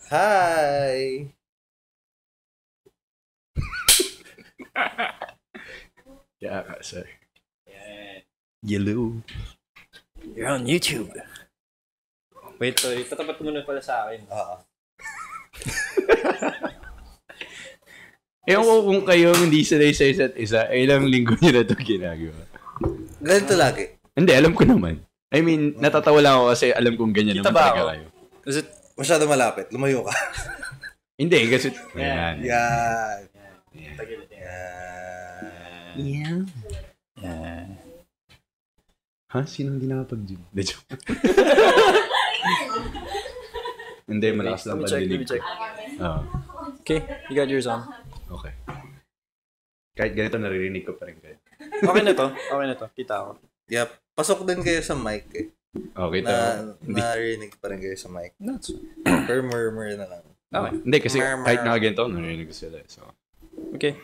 Hi! Yeah, sir. Yan. Yellow. You're on YouTube. Wait, so itatapat ko muna pala sa akin. Oo. Ewan ko kung kayo hindi sanay sa isa't isa, ilang linggo nyo na ito ginagawa. Ganito lagi. Hindi, alam ko naman. I mean, natatawa lang ako kasi alam kong ganyan Kita naman ba talaga ako? kayo. Is it? Masyado malapit. Lumayo ka. Hindi, kasi... Yan. Yan. Tagilid yan. Yan. Yan. Ha? Sinong hindi nakapag-gym? De joke. Hindi, malakas lang Let me pandinig. check. Oo. Okay, you got yours on. Okay. Kahit ganito, naririnig ko pa rin kayo. Okay na to. Okay na to. Kita ako. Yep. Pasok din kayo sa mic eh. Okay, Narinig pa rin kayo sa mic. That's Per murmur na lang. Okay. Hindi, kasi kahit nakaganito, naririnig ko sila. So. okay.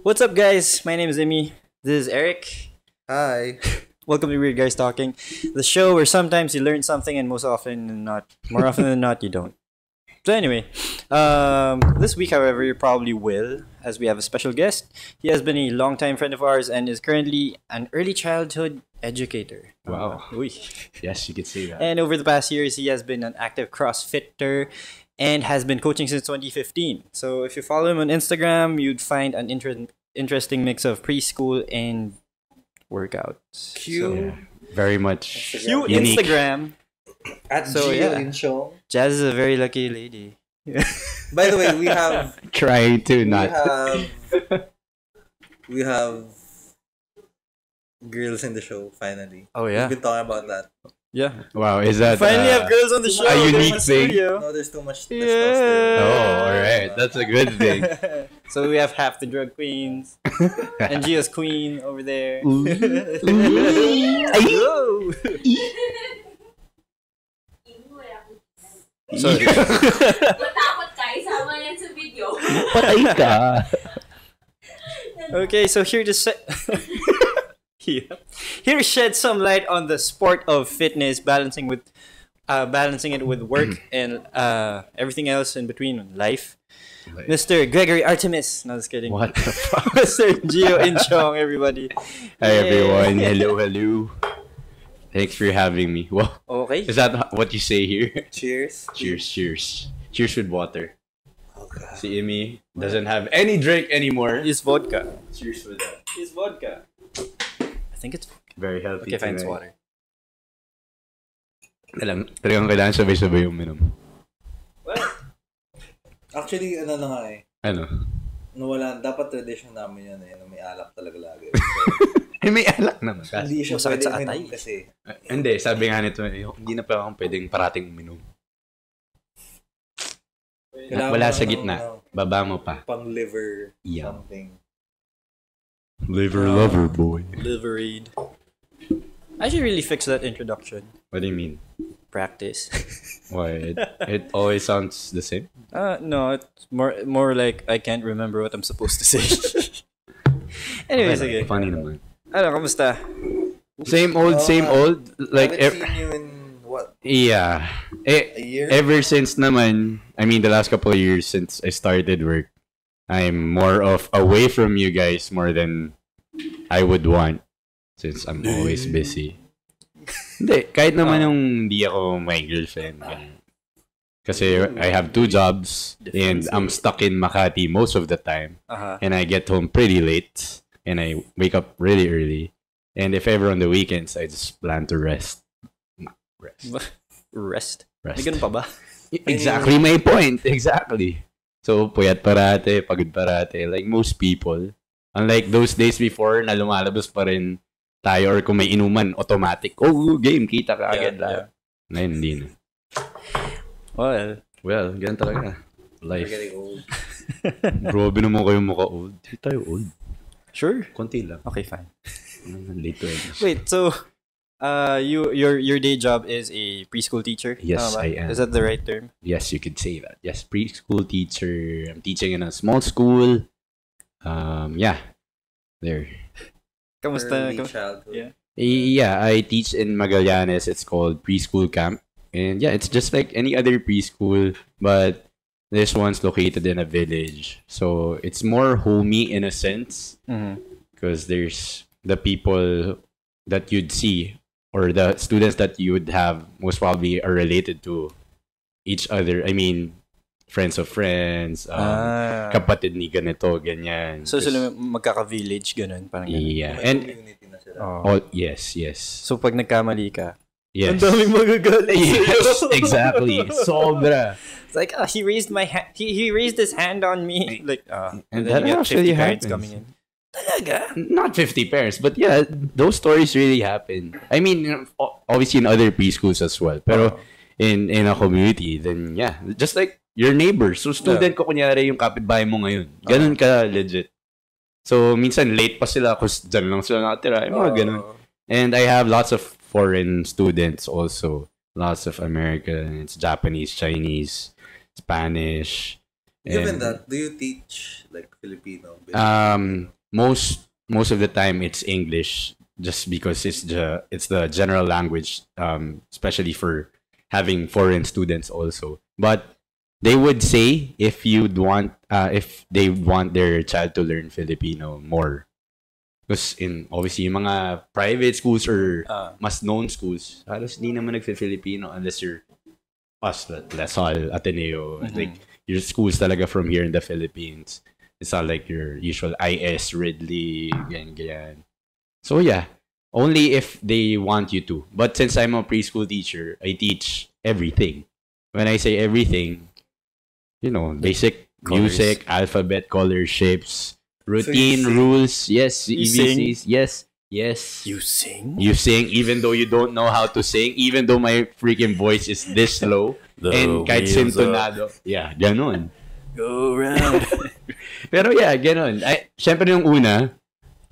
What's up, guys? My name is Imi. This is Eric. Hi. Welcome to Weird Guys Talking, the show where sometimes you learn something and more often than not, you don't. So anyway, this week, however, you probably will, as we have a special guest. He has been a longtime friend of ours and is currently an early childhood educator. Wow. Uy. Yes, you could say that. And over the past years, he has been an active CrossFitter and has been coaching since 2015. So if you follow him on Instagram, you'd find an interesting mix of preschool and workouts. Q. Very much Cute unique. Instagram. At So, Gio yeah. Inciong. Jazz is a very lucky lady. By the way, we have Try to not. we have girls in the show finally. Oh We've yeah. been talking about that. Yeah. Wow, is that Finally have girls on the show. a They're unique in the thing? studio. No, there's too much Yeah. testosterone. Oh, alright. That's a good thing. So we have half the drug queens and Gio's queen over there. Whoa. Sorry. Matakot ka, isama yan sa video. Patay ka. Okay, so here to here to shed some light on the sport of fitness, balancing it with work and everything else in between life. Mr. Gregory Artemis. No, just kidding. What the fuck? Mr. Gio Inciong, everybody. Hi everyone. Hello, hello. Thanks for having me. Wow. Okay. Is that what you say here? Cheers. Cheers, cheers. Cheers with water. Okay. Si Imi doesn't have any drink anymore. It's vodka. Cheers with that. It's vodka. I think it's Very healthy. okay. Fine, it's tonight. water. Talagang kailangan sabay-sabay uminom. Well, Actually, ano na nga eh. Ano? Nawala, dapat tradition namin yan eh. Na may alak talaga lagi. Eh, may alak naman. Hindi siya Masakit pwede sa atay. uminom kasi. Hindi, sabi nga nito, hindi na pa akong pwedeng parating uminom. Kailangan Wala mo sa ng, gitna. ano, Baba mo pa. pang liver Yeah. something. Liver lover boy. wEIrd. I should really fix that introduction. What do you mean? Practice. Why? It always sounds the same? No, it's more like I can't remember what I'm supposed to say. Anyways, okay. Funny naman. Ano, kamusta? Same old. Like, Haven't seen you in what? yeah. A year? Ever since naman, I mean, the last couple of years since I started work, I'm more of away from you guys more than I would want since I'm always busy. Hindi, kahit naman yung hindi ako my girlfriend. Ganun. Kasi I have 2 jobs and I'm stuck in Makati most of the time. Uh-huh. And I get home pretty late and I wake up really early. And if ever on the weekends, I just plan to rest. Rest? May Rest. ganun pa ba? Exactly my point. Exactly. So, puyat parate, pagod parate. Like most people. Unlike those days before na lumalabas pa rin tayo or kung may inuman, automatic. Oh, game. Kita ka agad lahat. Ngayon, hindi na. Well, ganun talaga. We're Life. getting old. Grabe naman kayo mukha old. Hindi tayo old. Sure. Konti lang. Okay, fine. Late 20s. Wait, so your day job is a preschool teacher? Yes, Tama ba? I am. Is that the right term? Yes, you could say that. Yes, preschool teacher. I'm teaching in a small school. Yeah. There. Kamusta? Early childhood. Yeah. Yeah, I teach in Magallanes. It's called preschool camp. And yeah, it's just like any other preschool, but this one's located in a village. So it's more homey in a sense because there's the people that you'd see or the students that you would have most probably are related to each other. I mean, friends of friends, kapatid ni ganito, ganyan. So sila magkaka-village, ganun. Parang ganun. Yeah. May And, community na sila. yes. So pag nagkamali ka, Yes. ang daming magagalit Yes, sa'yo. exactly. Sobra. It's like, he raised my hand. He raised his hand on me. Like, And and that then you get 50 actually parents happens. coming in. Talaga? Not 50 parents, but yeah, those stories really happen. I mean, obviously in other preschools as well. Pero in a community, then yeah, just like your neighbor. So student ko kunyari yung kapitbahay mo ngayon. Ganun ka legit. So minsan late pa sila kasi dyan lang sila nakatira. Yung mga ganun. And I have lots of foreign students also. Lots of Americans, Japanese, Chinese, Spanish. Given that, do you teach like Filipino? Most of the time it's English just because it's the general language, especially for having foreign students also. But they would say if they want their child to learn Filipino more. Because obviously yung mga private schools or mas known schools, halos di naman nagfi-Filipino unless you're us, Lasal, Ateneo, like your schools talaga from here in the Philippines. It's not like your usual IS, Ridley, ganyan. So yeah, only if they want you to. But since I'm a preschool teacher, I teach everything. When I say everything, basic Colors. music, alphabet, color, shapes, routine, So you sing? rules, yes, You EBCs, yes. You sing? You sing even though you don't know how to sing, even though my freaking voice is this low. And kahit sintonado. Yeah, ganun. Go round. Pero yeah, ganun. Siyempre yung una,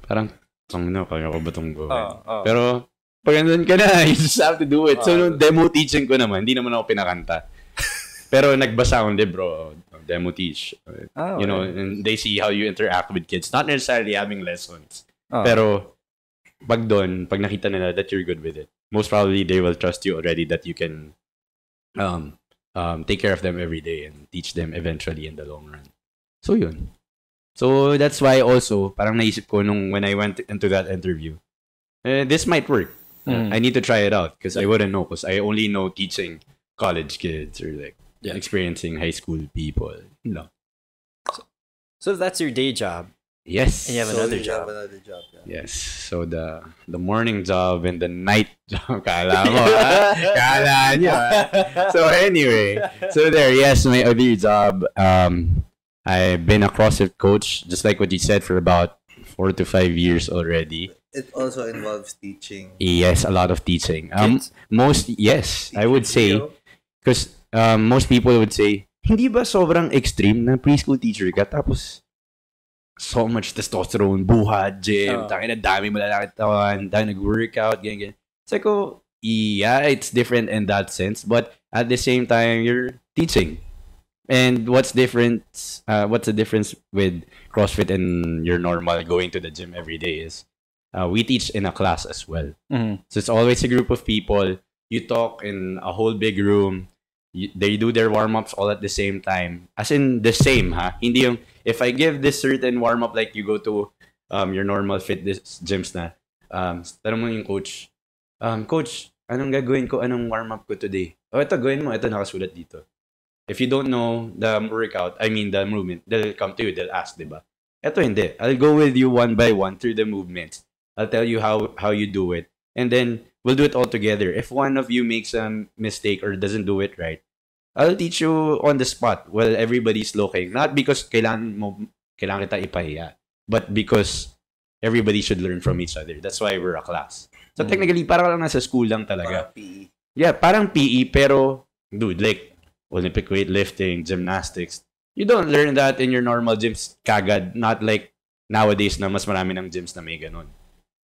parang, kaya ko ba itong gawin? Pero, pag andun ka na, you just have to do it. So, nung demo teaching ko naman, hindi naman ako pinakanta. Pero nagbasa akong libro, demo teach. And they see how you interact with kids. Not necessarily having lessons. Pero, pag nakita nila that you're good with it, most probably they will trust you already that you can take care of them every day and teach them eventually in the long run. So yun. So that's why also parang naisip ko when I went into that interview, this might work. I need to try it out because I wouldn't know because I only know teaching college kids or like experiencing high school people. No. So that's your day job. Yes. And you have another job. Yeah. Yes. So the morning job and the night job. Kala mo, ha? Kala nyo, ha? So anyway, yes, my other job, I've been a CrossFit coach, just like what you said, for about 4 to 5 years already. It also involves teaching. Yes, a lot of teaching. Kids? I would say, because most people would say, hindi ba sobrang extreme na preschool teacher ka? Tapos, so much testosterone, buhat, gym, tangina, dami malalaki tawan, dami nag-workout, ganyan. It's like, yeah, it's different in that sense, but at the same time, you're teaching. And what's the difference with CrossFit and your normal going to the gym every day is, we teach in a class as well. So it's always a group of people. You talk in a whole big room. They do their warm-ups all at the same time. As in the same, ha? Hindi yung, if I give this certain warm-up like you go to your normal fitness gyms na, tanong mo yung coach, Coach, anong gagawin ko? Anong warm-up ko today? Ito, gawin mo. Ito, nakasulat dito. If you don't know the workout, the movement, they'll come to you, they'll ask, diba? Ito, hindi. I'll go with you one by one through the movements. I'll tell you how you do it. And then, we'll do it all together. If one of you makes a mistake or doesn't do it right, I'll teach you on the spot while everybody's looking. Not because kailangan kita ipahiya, but because everybody should learn from each other. That's why we're a class. So technically, parang lang nasa school lang talaga. Parang PE. Yeah, parang PE, pero, dude, like, Olympic weightlifting, gymnastics, you don't learn that in your normal gyms kagad. Not like nowadays na mas marami ng gyms na may ganun.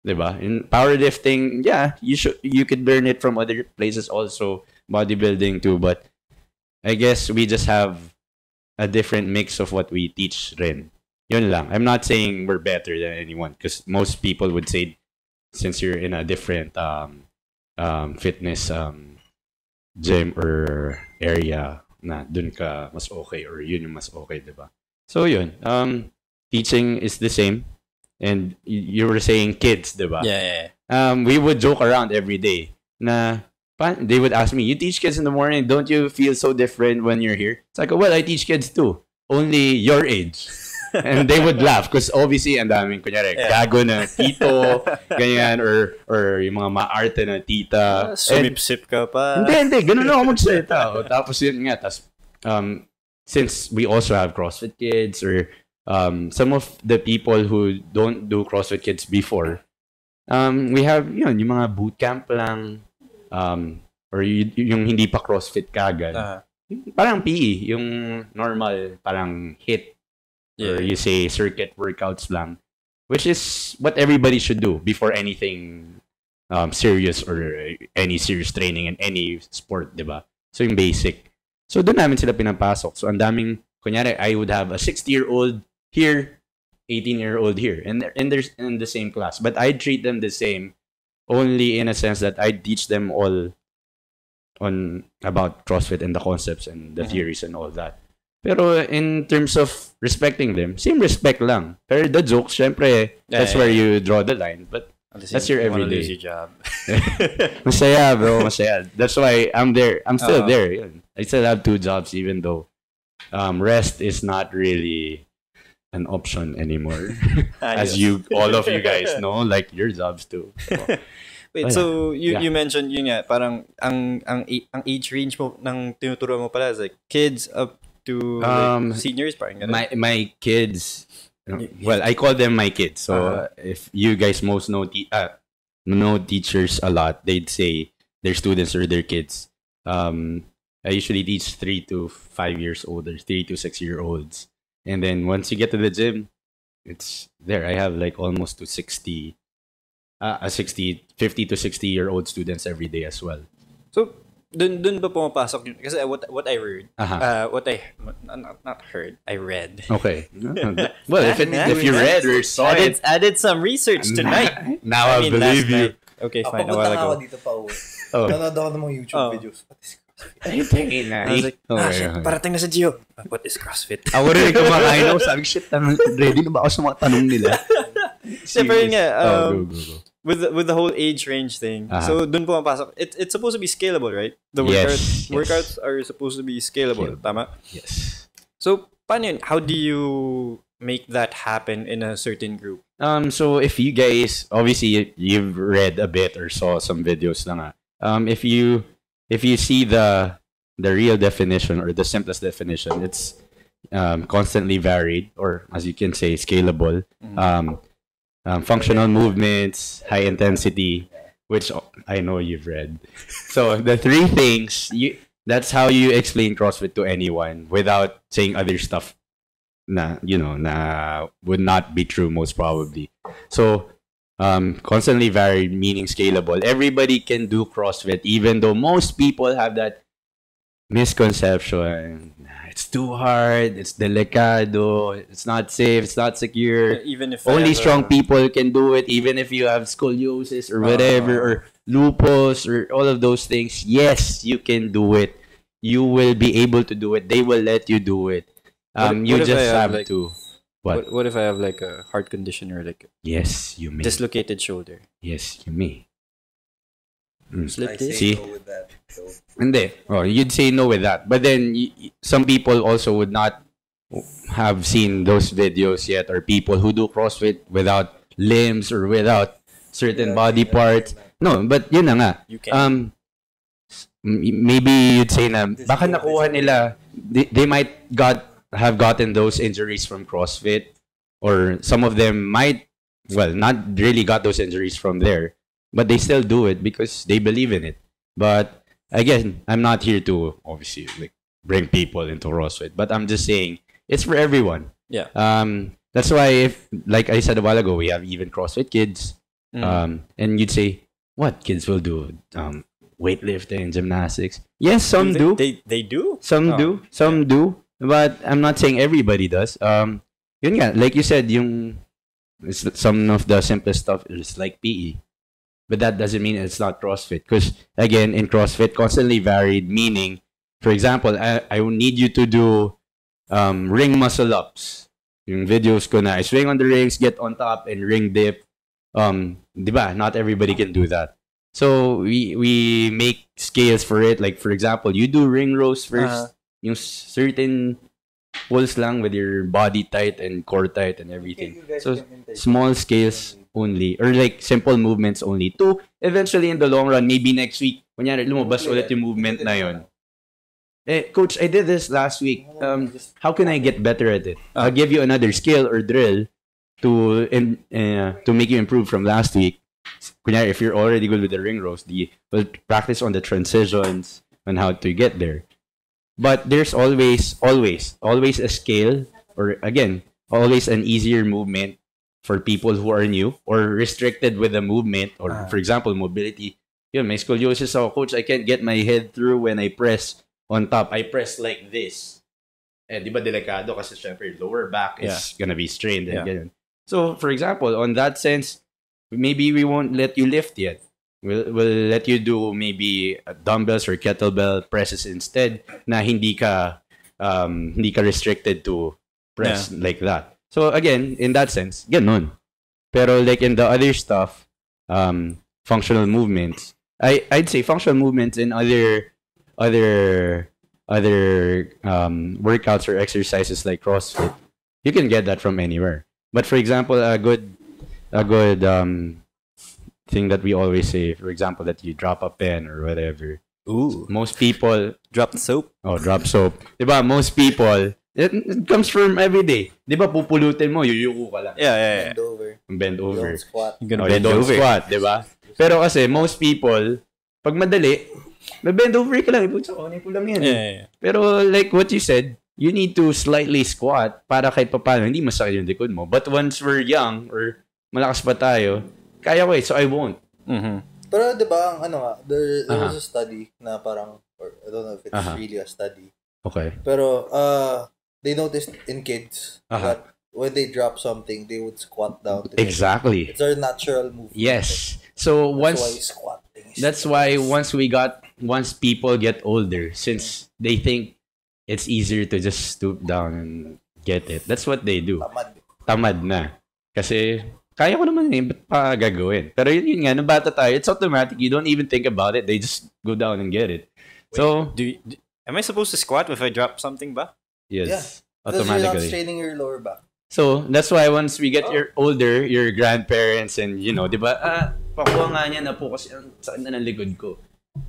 Diba? In powerlifting, yeah, you could learn it from other places also, bodybuilding too, but I guess we just have a different mix of what we teach rin. Yun lang. I'm not saying we're better than anyone because most people would say since you're in a different fitness gym or area na dun ka mas okay or yun yung mas okay, di ba? So yun, teaching is the same. And you were saying kids, di ba? Yeah. We would joke around every day na they would ask me, you teach kids in the morning, don't you feel so different when you're here? It's like, well, I teach kids too. Only your age. And they would laugh because obviously ang daming kunyari gago na tito ganyan or yung mga maarte na tita sumipsip ka pa hindi ganun na ako magsalita tapos yun nga since we also have CrossFit kids or some of the people who don't do CrossFit kids before we have yun yung mga bootcamp lang or yung hindi pa CrossFit kagad parang PE yung normal parang HIIT or you say circuit workouts lang, which is what everybody should do before anything serious or any serious training in any sport, diba? So yung basic. So doon namin sila pinapasok. So ang daming, kunyari, I would have a 60-year-old here, 18-year-old here, and they're in the same class. But I treat them the same, only in a sense that I teach them all on about CrossFit and the concepts and the theories and all that. Pero in terms of respecting them, same respect lang. Pero the jokes, syempre, that's where you draw the line. But that's your everyday. Lose your job. Masaya, bro. Masaya. That's why I'm there. I'm still there. I still have 2 jobs, even though rest is not really an option anymore. As all of you guys know, like your jobs too. So, wait, so you mentioned yun nga, parang ang age range mo ng tinuturo mo pala is like kids up to like seniors, parang ganun. My kids, well, I call them my kids. So if you guys most know teachers a lot, they'd say their students or their kids. I usually teach 3 to 5 years old or 3 to 6 year olds, and then once you get to the gym, it's there. I have like almost to 50 to 60 year old students every day as well. So dun ba pumapasok yun? Kasi what I heard, what I not heard, I read. Okay. Well, if you read or saw it, added some research tonight. Now I believe you. Night. Okay, fine. A while ago. Ako dito pa uwi. Nanonood ako ng mga YouTube videos. I was like, shit, parating na sa Gio. What is CrossFit? Ako rin kumakain ako. Sabi, shit, ready na ba ako sa mga tanong nila? Siyempre nga, go. With the whole age range thing. So dun pumapasok. It's supposed to be scalable, right? The workouts are supposed to be scalable. Tama? Yes. So paano yun? How do you make that happen in a certain group? So if you guys, obviously you've read a bit or saw some videos lang. If you see the real definition or the simplest definition, it's constantly varied, or as you can say, scalable. Functional movements, high intensity, which I know you've read. So the 3 things, that's how you explain CrossFit to anyone without saying other stuff na would not be true most probably. So constantly varied, meaning scalable. Everybody can do CrossFit, even though most people have that misconception. It's too hard, it's delicado, it's not safe, it's not secure. Even if only strong people can do it, even if you have scoliosis or whatever, or lupus or all of those things. Yes, you can do it. You will be able to do it. They will let you do it. You just have to. What if I have like a heart condition or like yes, you may. Dislocated shoulder? Yes, you may. I say See? no with that. So. Hindi. Oh, you'd say no with that. But then, some people also would not have seen those videos yet, or people who do CrossFit without limbs or without certain body parts. No, but yun na nga. You can. Maybe you'd say na, baka nakuha nila, they might have gotten those injuries from CrossFit, or some of them might, well, not really got those injuries from there, but they still do it because they believe in it. But again, I'm not here to obviously like bring people into CrossFit, but I'm just saying it's for everyone. Yeah. That's why, if like I said a while ago, we have even CrossFit kids. And you'd say, what kids will do? Weightlifting, gymnastics. Yes, some do. They do. Some do. Some do. But I'm not saying everybody does. Yun nga, like you said, some of the simplest stuff is like PE. but that doesn't mean it's not CrossFit. Because again, in CrossFit, constantly varied, meaning, for example, I will need you to do ring muscle ups. Yung videos ko na, I swing on the rings, get on top, and ring dip. Diba? Not everybody can do that. So we make scales for it. Like, for example, you do ring rows first. Yung certain pulls lang with your body tight and core tight and everything. So small scales only, or like simple movements only. To eventually in the long run, maybe next week, kunyari lumabas ulit yung movement na yun. Coach, I did this last week. How can I get better at it? I'll give you another skill or drill to make you improve from last week. Kunyari, if you're already good with the ring rows, we'll practice on the transitions on how to get there. But there's always a scale, or again, always an easier movement for people who are new or restricted with the movement, or for example, mobility. Yun, may scoliosis ako, coach, I can't get my head through when I press on top. I press like this. Di ba delikado kasi syempre lower back is gonna be strained and ganun. So, for example, on that sense, maybe we won't let you lift yet. We'll let you do maybe dumbbells or kettlebell presses instead, na hindi ka restricted to press like that. So again, in that sense, ganun. Pero like in the other stuff, functional movements, I'd say functional movements in other workouts or exercises like CrossFit, you can get that from anywhere. But for example, a good thing that we always say, for example, that you drop a pen or whatever. Ooh. Most people drop the soap. Oh, drop soap. Diba? Most people, it comes from every day. Diba? Pupulutin mo, yuyuko ka lang. Yeah. Bend over. Bend over. Don't squat. You're gonna bend don't over. Squat, diba? Pero kasi most people, pag madali, bend over ka lang. Iputsa ko, ko lang yan. Yeah. Pero like what you said, you need to slightly squat para kahit papano hindi masakit yung likod mo. But once we're young or malakas pa tayo, kaya ko so I won't. Mm-hmm. Pero diba, there was a study na parang, or I don't know if it's really a study. Okay. Pero they noticed in kids that when they drop something, they would squat down. Exactly. It's their natural movement. Yes. So That's why once people get older, since they think it's easier to just stoop down and get it, that's what they do. Tamad na. Kasi kaya ko naman ba't pa gagawin? Pero yun nga, nung bata tayo, it's automatic. You don't even think about it. They just go down and get it. So, am I supposed to squat if I drop something ba? Yes. Yeah. Automatically. You're not straining your lower back. So, that's why once we get older, your grandparents and, di ba, pakuha nga niya na po kasi ang sakit na ng likod ko.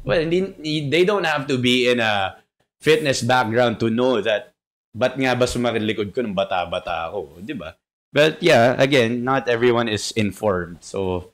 Well, they don't have to be in a fitness background to know that ba't nga ba sumakit likod ko nung bata-bata ako, di ba? But yeah, again, not everyone is informed. So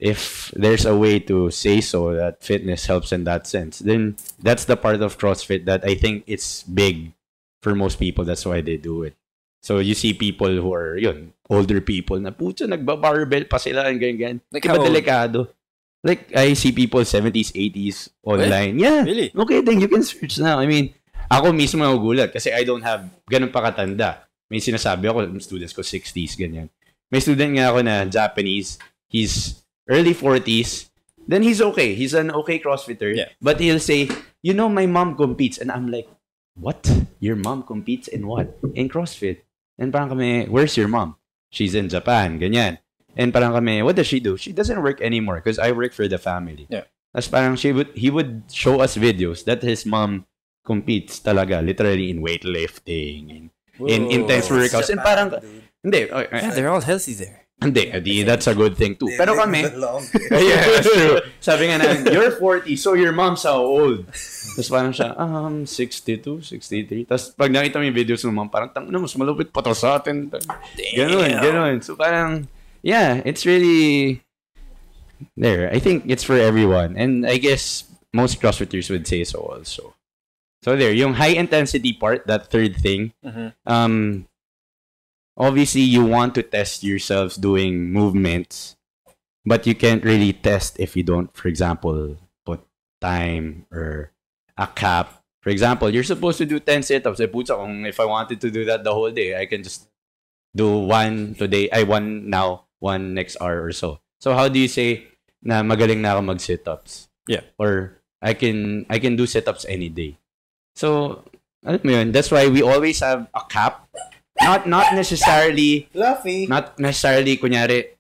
if there's a way to say so that fitness helps in that sense, then that's the part of CrossFit that I think it's big for most people. That's why they do it. So you see people who are older people na puto nagba-barbell pa sila and ganyan. Like Diba delikado? Like I see people 70s, 80s online. Yeah. Really? Okay, then you can search now. I mean, ako mismo nagugulat kasi I don't have ganun pa katanda. May sinasabi ako, students ko 60s, ganyan. May student nga ako na Japanese, he's early 40s, then he's okay. He's an okay CrossFitter. Yeah. But he'll say, my mom competes. And I'm like, what? Your mom competes in what? In CrossFit. And parang kami, where's your mom? She's in Japan, ganyan. And parang kami, what does she do? She doesn't work anymore because I work for the family. Yeah. Tapos parang he would show us videos that his mom competes talaga, literally in weightlifting, in intense workouts. And parang, hindi. They're all healthy there. Hindi, that's a good thing too. Pero kami, yeah, that's true. Sabi nga na, you're 40, so your mom's how old? Tapos parang siya, 62, 63. Tapos pag nakita mo yung videos ng mom, parang, mas malupit pa to sa atin. Ganon. So parang, yeah, it's really there. I think it's for everyone. And I guess most CrossFitters would say so also. So there, yung high intensity part, that third thing, obviously you want to test yourselves doing movements, but you can't really test if you don't, for example, put time or a cap. For example, you're supposed to do 10 sit-ups. If I wanted to do that the whole day, I can just do one today, one now, one next hour or so. So how do you say na magaling na ako mag-sit-ups. Yeah. Or I can do sit-ups any day. So, alam mo yun, that's why we always have a cap. Not necessarily Fluffy. Not necessarily, kunyari,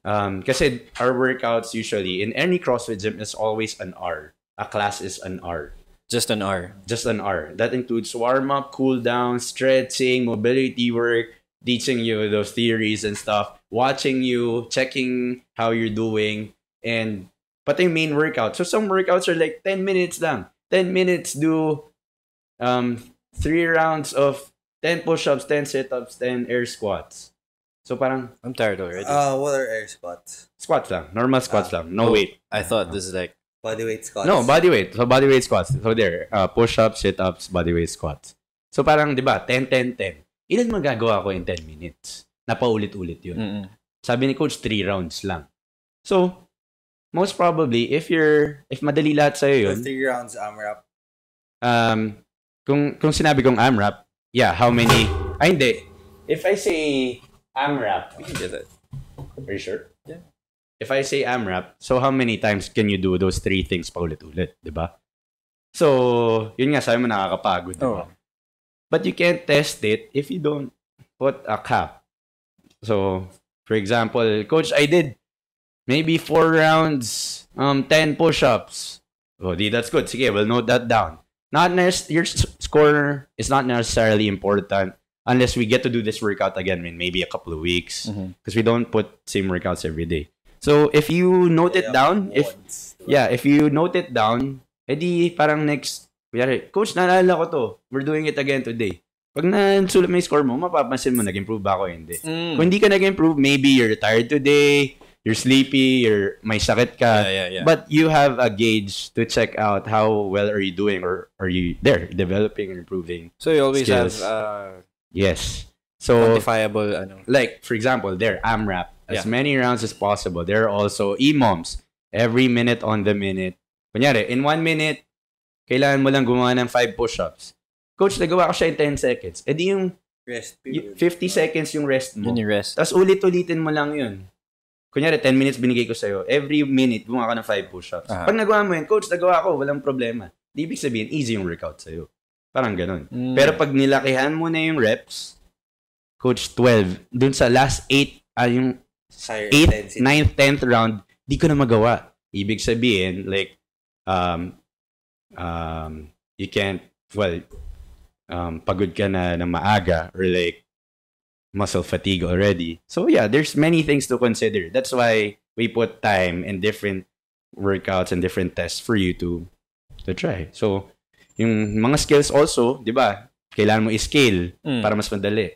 kasi our workouts usually, in any CrossFit gym, is always an hour. A class is an hour. Just an hour. Just an hour. That includes warm-up, cool-down, stretching, mobility work, teaching you those theories and stuff, watching you, checking how you're doing, and pati yung main workout. So some workouts are like 10 minutes lang. 10 minutes, do 3 rounds of 10 push-ups, 10 sit-ups, 10 air squats. So parang... I'm tired already. What are air squats? Squats lang. Normal squats lang. No weight. I thought this is like... Bodyweight squats? No, bodyweight. So bodyweight squats. So there. Push-ups, sit-ups, bodyweight squats. So parang, di ba, 10, 10, 10. Ilan magagawa ko in 10 minutes? Napaulit-ulit yun. Mm-mm. Sabi ni coach, 3 rounds lang. So, most probably, if madali lahat sa'yo yun... So 3 rounds AMRAP. Kung sinabi kong AMRAP, yeah, how many... Ay, hindi. If I say AMRAP, we can do that. Are you sure? Yeah. If I say AMRAP, so how many times can you do those 3 things paulit-ulit, di ba? So, yun nga, sabi mo nakakapagod, di ba? Oh. But you can't test it if you don't put a cap. So, for example, coach, I did maybe 4 rounds, 10 push-ups. Oh, that's good. Sige, we'll note that down. Your score is not necessarily important unless we get to do this workout again in maybe a couple of weeks, because we don't put same workouts every day. So if you note it down, if you note it down, edi parang next, coach, naalala ko to. We're doing it again today. Pag nasulat mo yung score mo, mapapansin mo, nag-improve ba ako? Hindi. Kung hindi ka nag-improve, maybe you're tired today, you're sleepy, may sakit ka. Yeah. But you have a gauge to check out how well are you doing, or are you there, developing and improving. So you always skills. have Yes. So, quantifiable, like, for example, there, AMRAP, as many rounds as possible. There are also EMOMs, every minute on the minute. Kunyari, in 1 minute, kailangan mo lang gumawa ng 5 push-ups. Coach, nagawa ko siya in 10 seconds. Eh di yung Rest period. 50 seconds yung rest mo. Yun yung rest. Tapos ulit-ulitin mo lang yun. Kunyari, 10 minutes binigay ko sa'yo. Every minute, gumawa ka ng 5 push-ups. Pag nagawa mo yun, coach, nagawa ko, walang problema. Di ibig sabihin, easy yung workout sa'yo. Parang ganun. Pero pag nilakihan mo na yung reps, coach, 12, dun sa last 8, yung 8th, 9th, 10th round, di ko na magawa. Ibig sabihin, like, you can't, pagod ka na ng maaga, or like, muscle fatigue already. So yeah, there's many things to consider. That's why we put time and different workouts and different tests for you to try. So, yung mga skills also, di ba, kailangan mo i-scale para mas madali.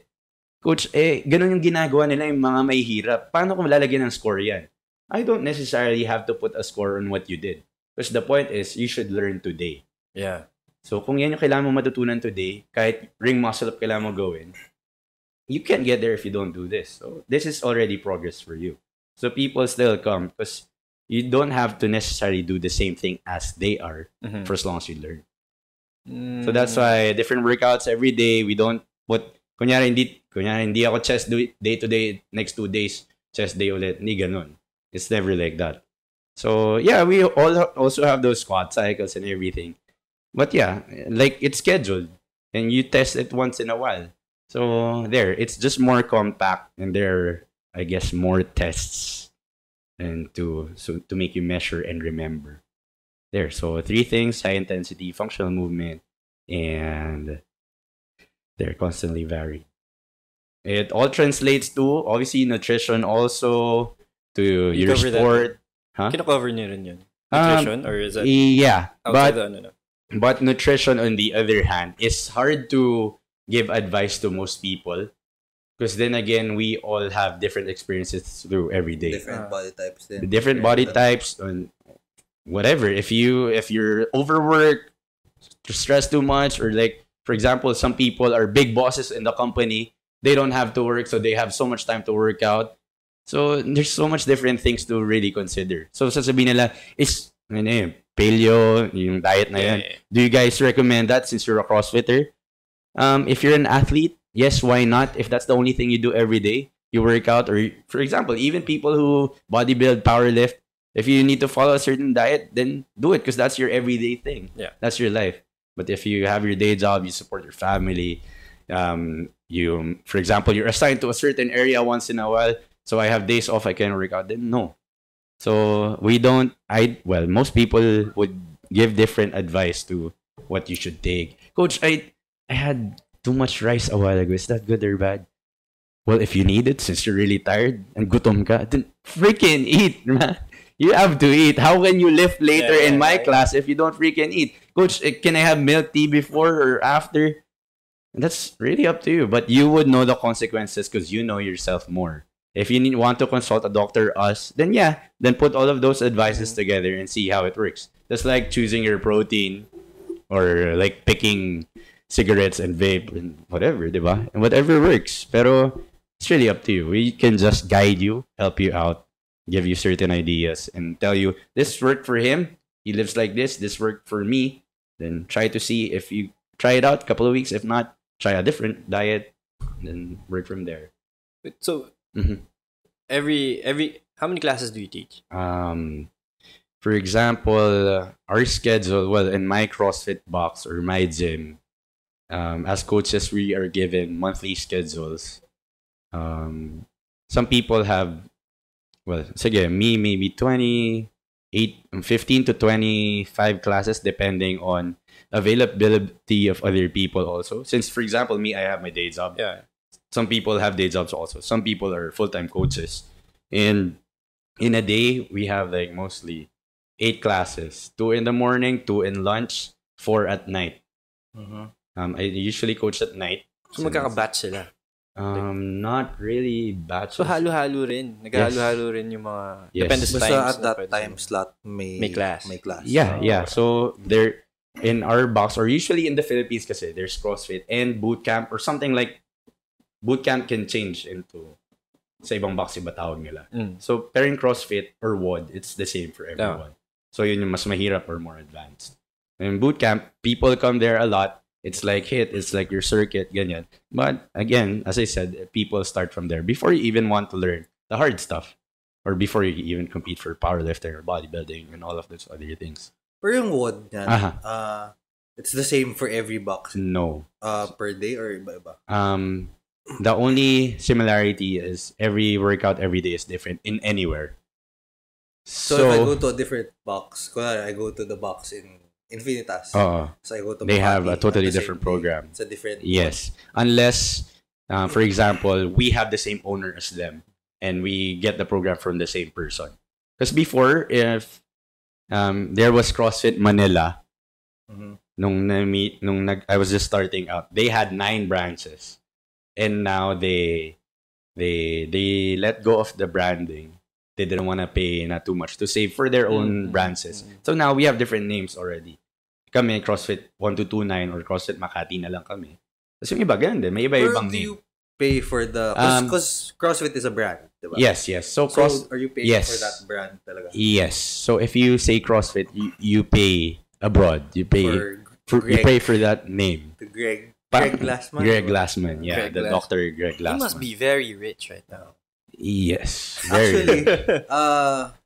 Coach, ganun yung ginagawa nila yung mga may hirap. Paano kung lalagyan ng score yan? I don't necessarily have to put a score on what you did. Because the point is, you should learn today. Yeah. So, kung yan yung kailangan mo matutunan today, kahit ring muscle up kailangan mo gawin, you can't get there if you don't do this. So, this is already progress for you. So, people still come because you don't have to necessarily do the same thing as they are for as long as you learn. So, that's why different workouts every day. We don't put, kunyari hindi ako chest day to day, next 2 days, chest day ulit. Hindi ganun. It's never like that. So, yeah, we all also have those squat cycles and everything. But yeah, like, it's scheduled. And you test it once in a while. So, there. It's just more compact. And there are, I guess, more tests and to make you measure and remember. There. So, 3 things: high intensity, functional movement, and they're constantly varied. It all translates to, obviously, nutrition also, to your sport. Huh? Kino-cover niyo rin yun? Nutrition? Or is that yeah, outside but nutrition, on the other hand, is hard to give advice to most people. Because then again, we all have different experiences through every day. Different body types. Then. Different body types, and whatever. If you're overworked, stressed too much, or like, for example, some people are big bosses in the company. They don't have to work, so they have so much time to work out. So there's so much different things to really consider. So sasabihin nila, is paleo, yung diet na yan. Do you guys recommend that since you're a CrossFitter? If you're an athlete, yes, why not? If that's the only thing you do every day, you work out, or for example, even people who bodybuild, powerlift, If you need to follow a certain diet, then do it because that's your everyday thing. Yeah. That's your life. But if you have your day job, you support your family, you, for example, you're assigned to a certain area once in a while, so I have days off, I can work out, then no. So we don't, most people would give different advice to what you should take. Coach, I had too much rice a while ago. Is that good or bad? Well, if you need it, since you're really tired and gutom ka, then freaking eat, man. You have to eat. How can you lift later in my class if you don't freaking eat? Coach, can I have milk tea before or after? That's really up to you. But you would know the consequences because you know yourself more. If you want to consult a doctor, us, then then put all of those advices together and see how it works. Just like choosing your protein or like picking cigarettes and vape and whatever, diba? And whatever works. Pero it's really up to you. We can just guide you, help you out, give you certain ideas, and tell you, this worked for him. He lives like this worked for me. Then try to see if you try it out a couple of weeks. If not, try a different diet, and then work from there. So, how many classes do you teach? For example, our schedule, well, in my CrossFit box or my gym, as coaches, we are given monthly schedules. Some people have, well, sige, me, maybe 15 to 25 classes depending on availability of other people also. Since, for example, me, I have my day job. Yeah. Some people have day jobs also. Some people are full-time coaches. And in a day, we have like mostly 8 classes. 2 in the morning, 2 in lunch, 4 at night. I usually coach at night. So magkaka-batch sila? Not really batches. So halo-halo rin. Naghalo-halo rin yung mga... Yes. Depende sa Basta times. at that time slot, may class. Yeah. So there, in our box, or usually in the Philippines kasi, there's CrossFit and boot camp or something like, boot camp can change into, sa ibang box iba tawag nila. So pero in CrossFit or WOD, it's the same for everyone. So yun yung mas mahirap or more advanced. In boot camp, people come there a lot. It's like HIIT, it's like your circuit, ganyan. But again, as I said, people start from there before you even want to learn the hard stuff, or before you even compete for powerlifting or bodybuilding and all of those other things. Pero yung WOD yan, it's the same for every box? No. Per day or iba-iba? The only similarity is every workout every day is different in anywhere. So if I go to a different box, I go to the box in Infinitas. So I go to they have Makati a totally at the different same program. day. It's a different Yes. Unless, for example, we have the same owner as them and we get the program from the same person. Because before, if there was CrossFit Manila, I was just starting out, they had 9 branches. And now they let go of the branding. They didn't want to pay not too much to save for their own branches. So now we have different names already. Kami, CrossFit 1229 or CrossFit Makati na lang kami. Tapos yung iba, ganun din. May iba-ibang name. Do you pay for the... Because CrossFit is a brand, diba? Yes. So are you paying for that brand talaga? Yes. So if you say CrossFit, you pay abroad. You pay you pay for that name. To Greg Glassman? Greg Glassman, yeah. Dr. Greg Glassman. He must be very rich right now. Yes. Actually,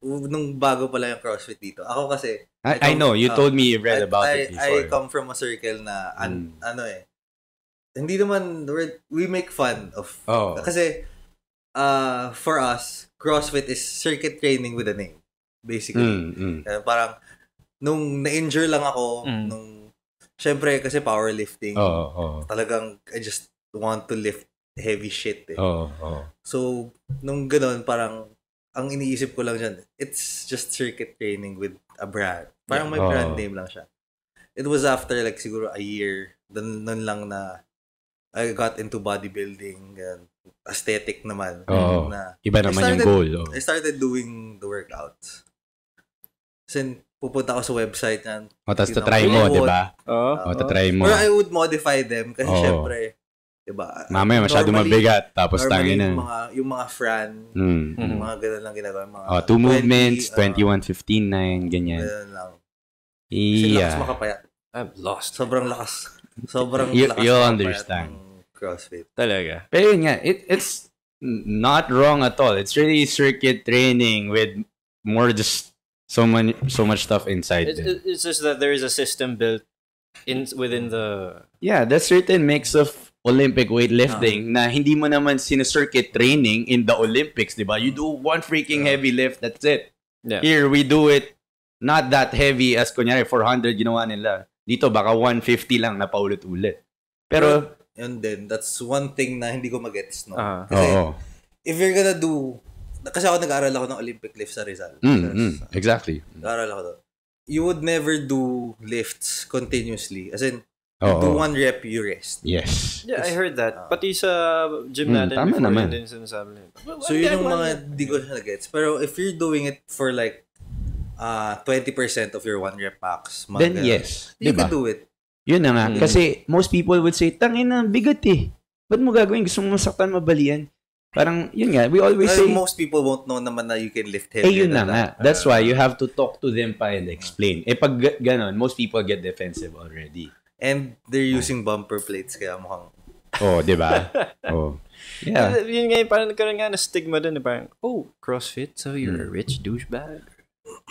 nung bago pala yung CrossFit dito, ako kasi... I know, you told me you read about it before. I come from a circle na, hindi naman, we make fun of... Kasi, for us, CrossFit is circuit training with a name. Basically. Parang, nung na-injure lang ako, syempre, kasi powerlifting, talagang, I just want to lift heavy shit eh. So, nung ganun, parang, ang iniisip ko lang dyan, it's just circuit training with a brand. Parang may brand name lang siya. It was after like siguro a year, nun lang na I got into bodybuilding and aesthetic naman. Na, iba naman yung goal. I started doing the workouts. Kasi pupunta ako sa website yan. Tapos tatry mo, di ba? Tatry mo. Or I would modify them kasi syempre, diba? Mamaya masyado mabigat. Tapos tangin na. Yung mga Fran, yung mga ganun lang ginagawa. Mga 2 movements, 21, 15, 9, ganyan. Ganun lang. Kasi lakas makapayat. I'm lost. Sobrang lakas. You'll understand. CrossFit. Talaga. Pero yun nga, it's not wrong at all. It's really circuit training with more just so much stuff inside. It's just that there is a system built within the... Yeah, that certain mix of Olympic weightlifting na hindi mo naman sinusircuit training in the Olympics, di ba? You do one freaking heavy lift, that's it. Yeah. Here, we do it not that heavy as kunyari 400 ginawa nila. Dito, baka 150 lang na paulit-ulit. Pero... And then, that's one thing na hindi ko magets, no? Kasi, if you're gonna do... Kasi ako nag-aaral ako ng Olympic lift sa Rizal. Exactly. Nag-aaral ako doon. You would never do lifts continuously. As in, you do one rep, you rest. Yes. Yeah, I heard that. Pati sa gym natin tama before naman. din sinasabi nila. So, yun yung mga di ko siya nag-gets. Pero if you're doing it for like 20% of your one rep max, then yes. You diba? can do it. Yun na nga. Kasi most people would say, tangin na, bigat eh. Ba't mo gagawin? Gusto mo masaktan, mabalian? Parang, yun nga, we always say... Most people won't know naman na you can lift heavy. Yun na nga. That's why you have to talk to them pa and explain. Pag ganon, most people get defensive already. And they're using bumper plates, kaya mukhang... di ba? Yeah. Yun nga, parang nagkaroon nga na stigma dun. Parang, CrossFit, so you're a rich douchebag?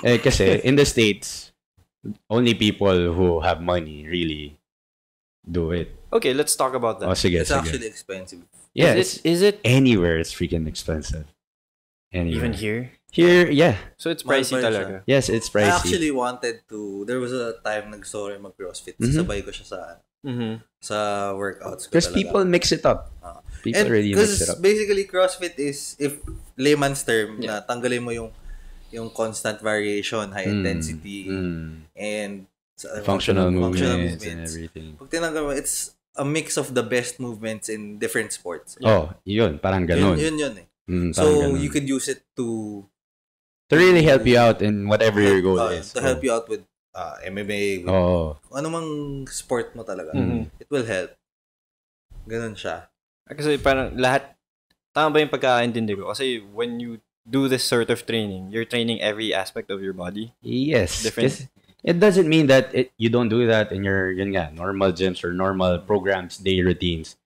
Kasi, in the States, only people who have money really do it. Okay, let's talk about that. Sige, It's actually expensive. Yeah, Is it anywhere it's freaking expensive. Anywhere. even here? Here, yeah. So it's pricey Mahal pa rin talaga. Yes, it's pricey. I actually wanted to... There was a time nag-sorry mag-CrossFit. Sabay ko siya sa workouts ko Because talaga. people mix it up. People really mix it up. Because basically, CrossFit is, if layman's term, na tanggalin mo yung constant variation, high intensity, and functional movements and everything. Pag tinanggal mo, it's a mix of the best movements in different sports. Yun. Parang ganun. Yun eh. So, ganun. you could use it to really help you out in whatever your goal is. To help you out with MMA, with ano mang sport mo talaga. It will help. Ganun siya. Kasi parang lahat, tama ba yung pagkakaintindi ko? Kasi when you do this sort of training, you're training every aspect of your body. Yes. Different. It doesn't mean that you don't do that in your normal gyms or normal programs, day routines.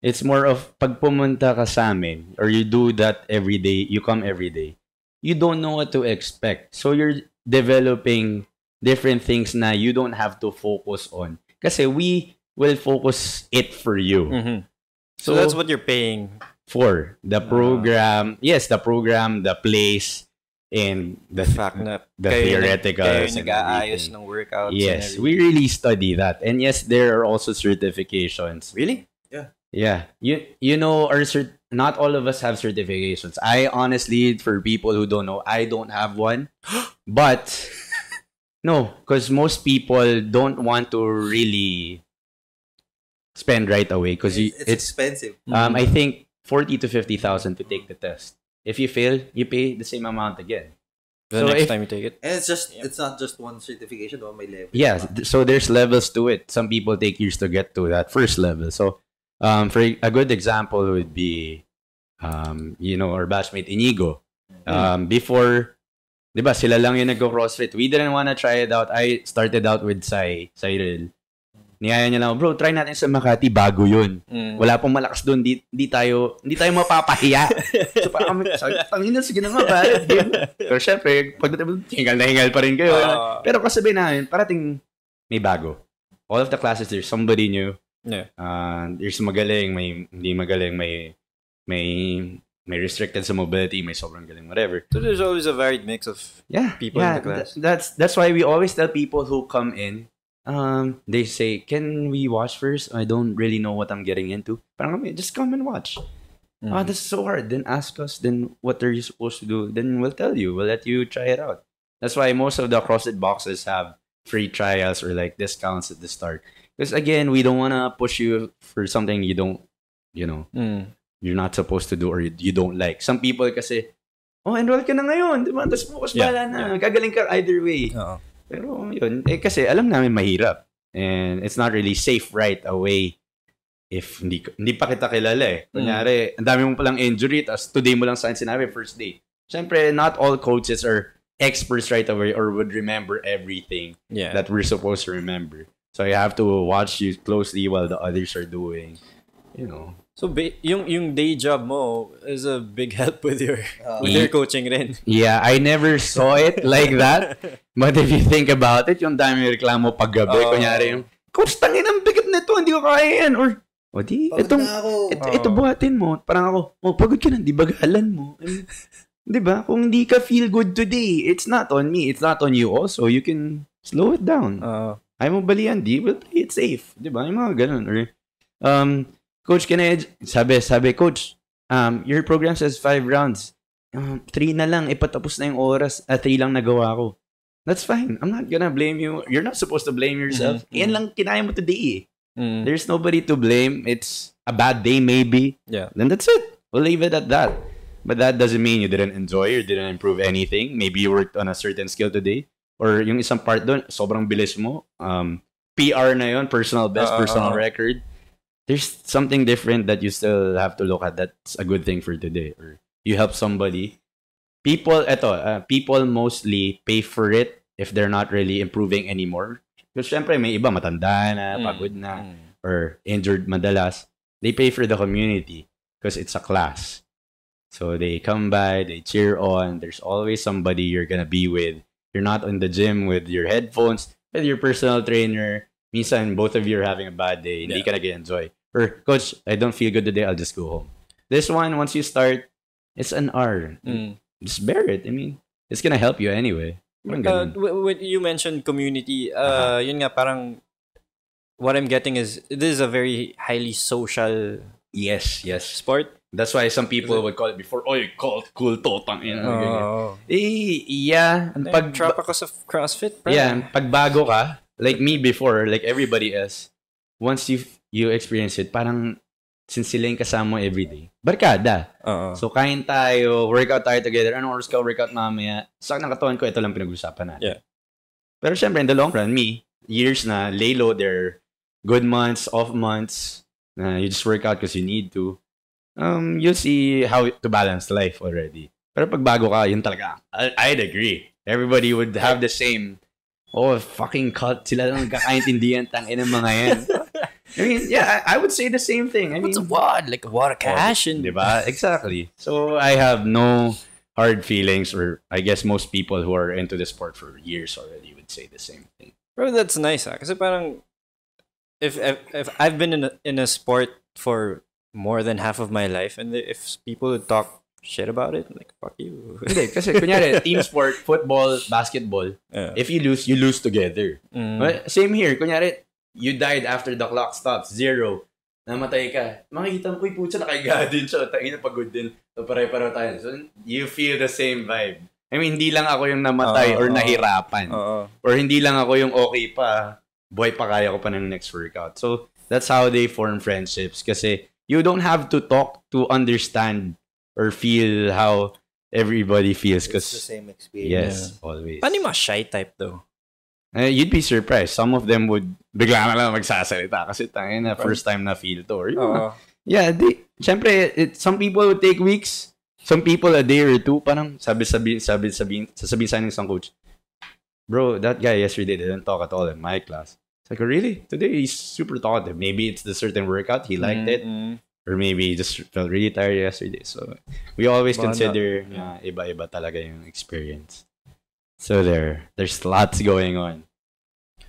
It's more of pag pumunta ka sa amin or you do that every day, you come every day, you don't know what to expect. So you're developing different things na you don't have to focus on. Kasi we will focus it for you. So that's what you're paying for. The program, the program, the place, and the fact na the theoreticals and nag-aayos ng workouts. Yes, we really study that. And yes, there are also certifications. Really? Yeah. You know, not all of us have certifications. I honestly, for people who don't know, I don't have one. But no, because most people don't want to really spend right away because it's expensive. I think 40 to 50,000 to take the test. If you fail, you pay the same amount again. The next time you take it. And it's not just one certification, may level. Yeah, so there's levels to it. Some people take years to get to that first level. So for a good example would be our batchmate Inigo. Before, diba, sila lang yung nagko-CrossFit. We didn't want to try it out. I started out with Cyril. Niyaya niya lang, bro, try natin sa Makati, bago yun. Wala pong malakas doon, di tayo mapapahiya. So parang kami, tangina, sige naman, pare. Pero syempre, pagdating, hingal na hingal pa rin kayo. Pero kasabi namin, parating may bago. All of the classes, there's somebody new. Yeah. There's magaling, may hindi magaling, may restricted sa mobility, may sobrang galing, whatever. So there's always a varied mix of people in the class. That's why we always tell people who come in, they say, can we watch first? I don't really know what I'm getting into. Parang just come and watch. This is so hard. Then ask us, then what are you supposed to do? Then we'll tell you. We'll let you try it out. That's why most of the CrossFit boxes have free trials or like discounts at the start. Because again, we don't want to push you for something you don't, you're not supposed to do or you don't like. Some people kasi, enroll ka na ngayon, diba? Tapos focus bala na. Gagaling ka either way. Pero yun, kasi alam namin mahirap. And it's not really safe right away if hindi pa kita kilala eh. Kunyari, ang dami mo palang injury, tapos today mo lang saan sinabi, first day. Siyempre, not all coaches are experts right away or would remember everything that we're supposed to remember. So you have to watch you closely while the others are doing, So yung day job mo is a big help with your coaching rin. Yeah, I never saw it like that. But if you think about it, yung dami reklamo paggabi, kunyari yung, Coach, tangin ang bigat nito, hindi ko kaya yan. Or, ito buhatin mo. Parang ako, pagod ka na, di bagalan mo. I mean, di ba? Kung hindi ka feel good today, it's not on me, it's not on you also. You can slow it down. Ayaw mo balian, we'll play it safe. Di ba? Yung mga ganun. Or, Coach, sabi, Coach, your program says 5 rounds. 3 na lang, patapos na yung oras. 3 lang nagawa ko. That's fine. I'm not gonna blame you. You're not supposed to blame yourself. Yan lang kinaya mo today. There's nobody to blame. It's a bad day maybe. Yeah. Then that's it. We'll leave it at that. But that doesn't mean you didn't enjoy or didn't improve anything. Maybe you worked on a certain skill today. Or yung isang part doon, sobrang bilis mo. PR na yun, personal best, personal record. There's something different that you still have to look at. That's a good thing for today. Or you help somebody. People mostly pay for it if they're not really improving anymore. Because syempre may iba matanda na, pagod na, or injured madalas. They pay for the community because it's a class. So they come by, they cheer on. There's always somebody you're gonna be with. You're not in the gym with your headphones, with your personal trainer. Minsan, both of you are having a bad day. Hindi ka nag-enjoy. Or, Coach, I don't feel good today. I'll just go home. This one, once you start, it's an hour. Just bear it. I mean, it's gonna help you anyway. When you mentioned community, yun nga, parang what I'm getting is this is a very highly social sport. That's why some people would call it before, you call it cool totang. Trap ako sa CrossFit. Pagbago ka, like me before, like everybody else, once you experience it, parang since sila yung kasama mo everyday, barkada. So, kain tayo, workout tayo together, anong oras ka workout mamaya, sa ng katawan ko, ito lang pinag-usapan natin. Pero syempre, in the long run, years na, lay low, there good months, off months, you just work out because you need to. You'll see how to balance life already. Pero pag bago ka, yun talaga, I'd agree. Everybody would have the same, fucking cut, sila lang nagkakaintindihan, tangin ng mga yan. I mean, I would say the same thing. I mean, what's a wad? Like a wad of cash? Diba? Exactly. So, I have no hard feelings, or I guess most people who are into the sport for years already would say the same thing. Bro, that's nice, Kasi parang, if I've been in a sport for more than half of my life, and if people would talk shit about it, like, fuck you. Hindi, kasi kunyari, team sport, football, basketball, if you lose together. But same here, kunyari, you died after the clock stops, 0. Namatay ka. Makikita mo, putya, nakaiga din siya. Tangina, pagod din. So, pare-pareho tayo. So, you feel the same vibe. I mean, hindi lang ako yung namatay or nahirapan. Or hindi lang ako yung okay pa. Boy, pa kaya ko pa ng next workout. So, that's how they form friendships. Kasi, you don't have to talk to understand or feel how everybody feels. It's the same experience. Yes, always. Paano yung mga shy type, though? You'd be surprised. Some of them would bigla na lang magsasalita kasi tangin na first time na feel to. Or, syempre, some people would take weeks. Some people a day or two. Parang sasabihin sa isang coach, bro, that guy yesterday didn't talk at all in my class. It's like, really? Today he's super talkative. Maybe it's the certain workout. He liked it. Or maybe he just felt really tired yesterday. So, we always consider iba-iba talaga yung experience. So there's lots going on.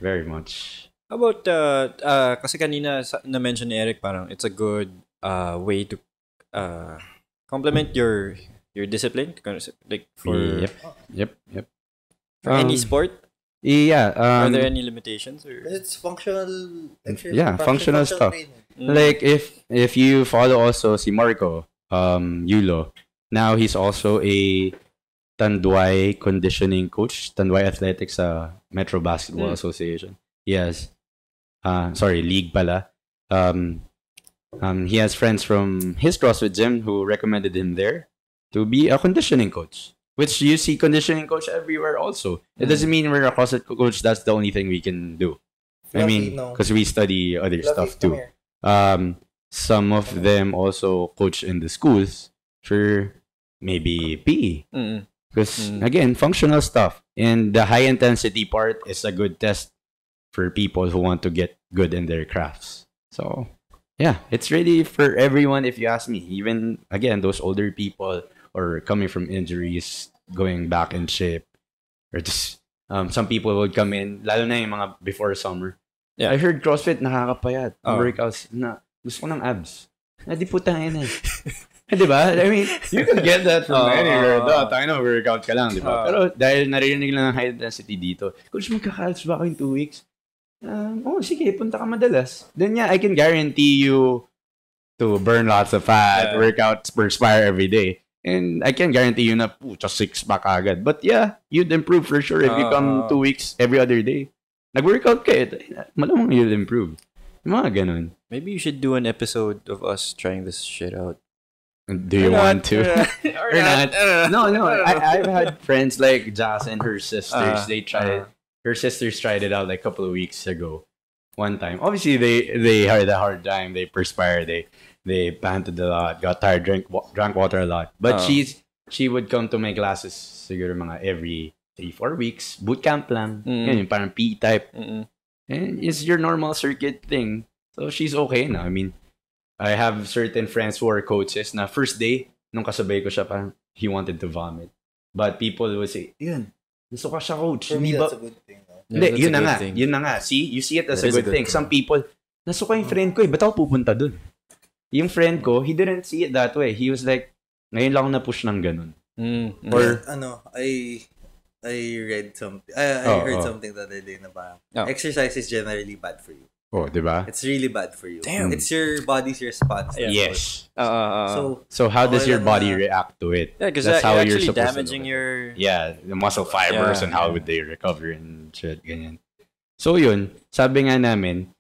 Very much. How about, kasi kanina na-mention ni Eric, parang it's a good way to complement your discipline. Like for... Yep. For any sport? Yeah. Are there any limitations? Or? It's functional exercise. Yeah, functional stuff. Like if you follow also si Marco, Yulo, now he's also a Tanduay conditioning coach, Tanduay Athletics Metro Basketball Association. Yes. League pala. He has friends from his CrossFit gym who recommended him there to be a conditioning coach. Which you see conditioning coach everywhere also. It doesn't mean we're a CrossFit coach, that's the only thing we can do. I mean, because we study other stuff too. Some of them also coach in the schools for maybe PE. Because, again, functional stuff. And the high-intensity part is a good test for people who want to get good in their crafts. So, yeah, it's really for everyone if you ask me. Even, again, those older people or coming from injuries, going back in shape, or just some people would come in, lalo na yung mga before summer. Yeah. I heard CrossFit nakakapayat. Workouts na gusto ko ng abs. Di putang ina. Diba? I mean, you can get that from anywhere. Tayo na, workout ka lang, diba? Pero dahil narinig lang ng high intensity dito, Coach, magka-calves ba in 2 weeks? Sige, punta ka madalas. Then yeah, I can guarantee you to burn lots of fat, workout, perspire every day. And I can guarantee you na, just 6-pack agad. But yeah, you'd improve for sure if you come 2 weeks every other day. Nag-workout ka, malamang you'll improve. Yung mga ganun. Maybe you should do an episode of us trying this shit out. Do you want to? Or not? No. I've had friends like Jazz and her sisters. They tried. Her sisters tried it out like a couple of weeks ago. One time, obviously they had a hard time. They perspired. They panted a lot. Got tired. Drank water a lot. But she would come to my classes siguro mga every 3-4 weeks. Boot camp lang. Yan, yung parang PE type. And it's your normal circuit thing. So she's okay na. I mean, I have certain friends who are coaches na first day, nung kasabay ko siya, parang he wanted to vomit. But people would say, yun, gusto ka siya, coach. For me, that's a good thing. No? Hindi, yun na nga. See, you see it as a good thing. Some people, nasuka yung friend ko ba't ako pupunta dun? Yung friend ko, he didn't see it that way. He was like, ngayon lang ako na-push ng ganun. Or, I read something, I heard something the other day na parang, exercise is generally bad for you. Oh, diba? It's really bad for you. Damn. It's your body's response. Yes. So how does your body react to it? Yeah, because that's how you're actually supposed damaging to your... Yeah, the muscle fibers and how would they recover and shit, ganyan. So yun, sabi nga namin,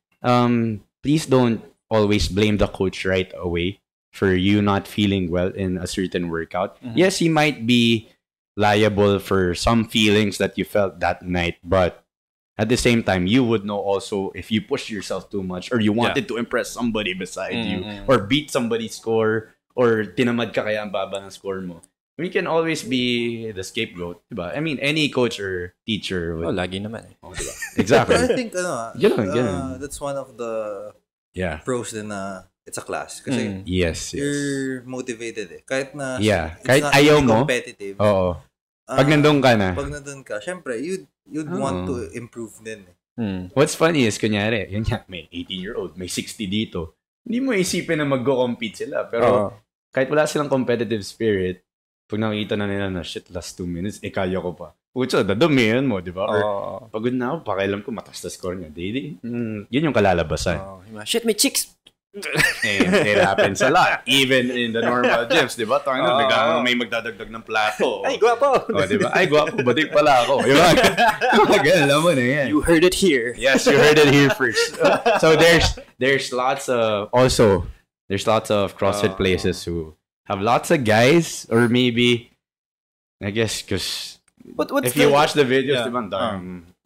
please don't always blame the coach right away for you not feeling well in a certain workout. Yes, he might be liable for some feelings that you felt that night, but at the same time, you would know also if you push yourself too much or you wanted to impress somebody beside you or beat somebody's score or tinamad ka kaya ang baba ng score mo. We can always be the scapegoat, diba? I mean, any coach or teacher would... lagi naman eh. Diba? Exactly. But I think, that's one of the pros din na it's a class. Kasi yes. You're motivated eh. Kahit na kahit ayaw mo, competitive. Oo. Pag nandun ka na. Pag nandun ka, syempre, you'd want to improve din eh. What's funny is, kunyari, yun nga, may 18-year-old, may 60 dito. Hindi mo isipin na mag-go-compete sila. Pero kahit wala silang competitive spirit, pag nakikita na nila na, shit, last 2 minutes, kaya ko pa. Pucha, dadumihan mo, di ba? Or pagod na ako, pakialam ko, mataas na score niya. Yun yung kalalabasan. Shit, may chicks! And it happens a lot. Even in the normal gyms, di ba? Tangina, bigla may magdadagdag ng plato. Ay, guwapo! Di ba? Ay, guwapo, batik pala ako. Di ba? Alam mo na yan. You heard it here. Yes, you heard it here first. So there's lots of, also, there's lots of CrossFit places who have lots of guys, or maybe, I guess, because if you watch the videos, di ba,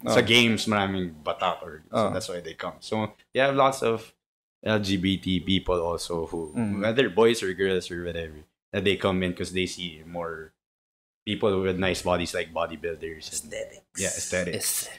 sa games, maraming batak, or so that's why they come. So, you have lots of LGBT people also who, whether boys or girls or whatever, that they come in because they see more people with nice bodies like bodybuilders. Aesthetics. Yeah, aesthetics.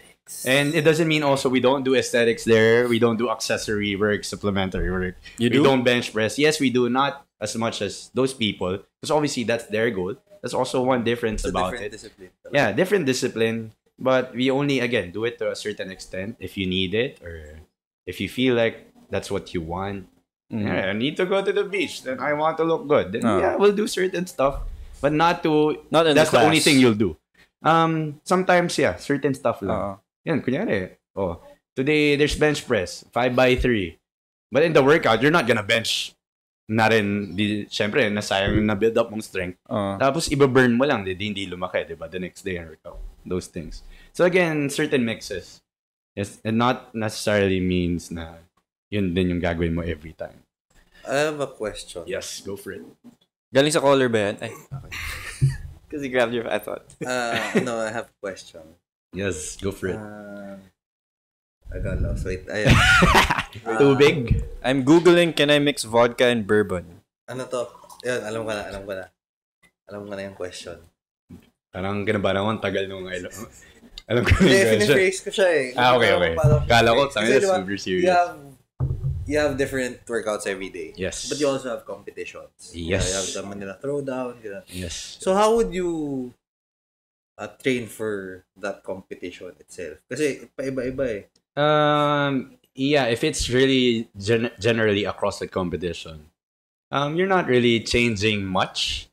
And it doesn't mean also we don't do aesthetics there. We don't do accessory work, supplementary work. We don't bench press. Yes, we do, not as much as those people, because obviously that's their goal. That's also one difference about it. Discipline. Yeah, different discipline. But we only, again, do it to a certain extent if you need it or if you feel like that's what you want. Yeah, I need to go to the beach. Then I want to look good. Then yeah, we'll do certain stuff, but not that's the only thing you'll do. Sometimes certain stuff lang. Yan, kunyari. Today there's bench press, 5x3. But in the workout, you're not gonna bench na rin, syempre, nasayang na build up mong strength. Tapos iba-burn mo lang, hindi lumaki, diba? The next day in workout. Those things. So again, certain mixes. Yes, and not necessarily means na yun din yung gagawin mo every time. I have a question. Yes, go for it. Galing sa caller ba yan? Ay, okay. Because you grabbed your... I thought. No, I have a question. Yes, go for it. I got lost. Wait, Too big? I'm Googling, can I mix vodka and bourbon? Ano to? Yun, alam ko na. Alam ko na yung question. Parang kinabahan ako, tagal nung alam ko na yung question. Finish ko siya eh. Okay. Kala ko, super serious. you have different workouts every day. Yes. But you also have competitions. Yes. You have the Manila Throwdown. Yes. So how would you train for that competition itself? Kasi paiba-iba eh. Yeah, if it's really generally a CrossFit competition, you're not really changing much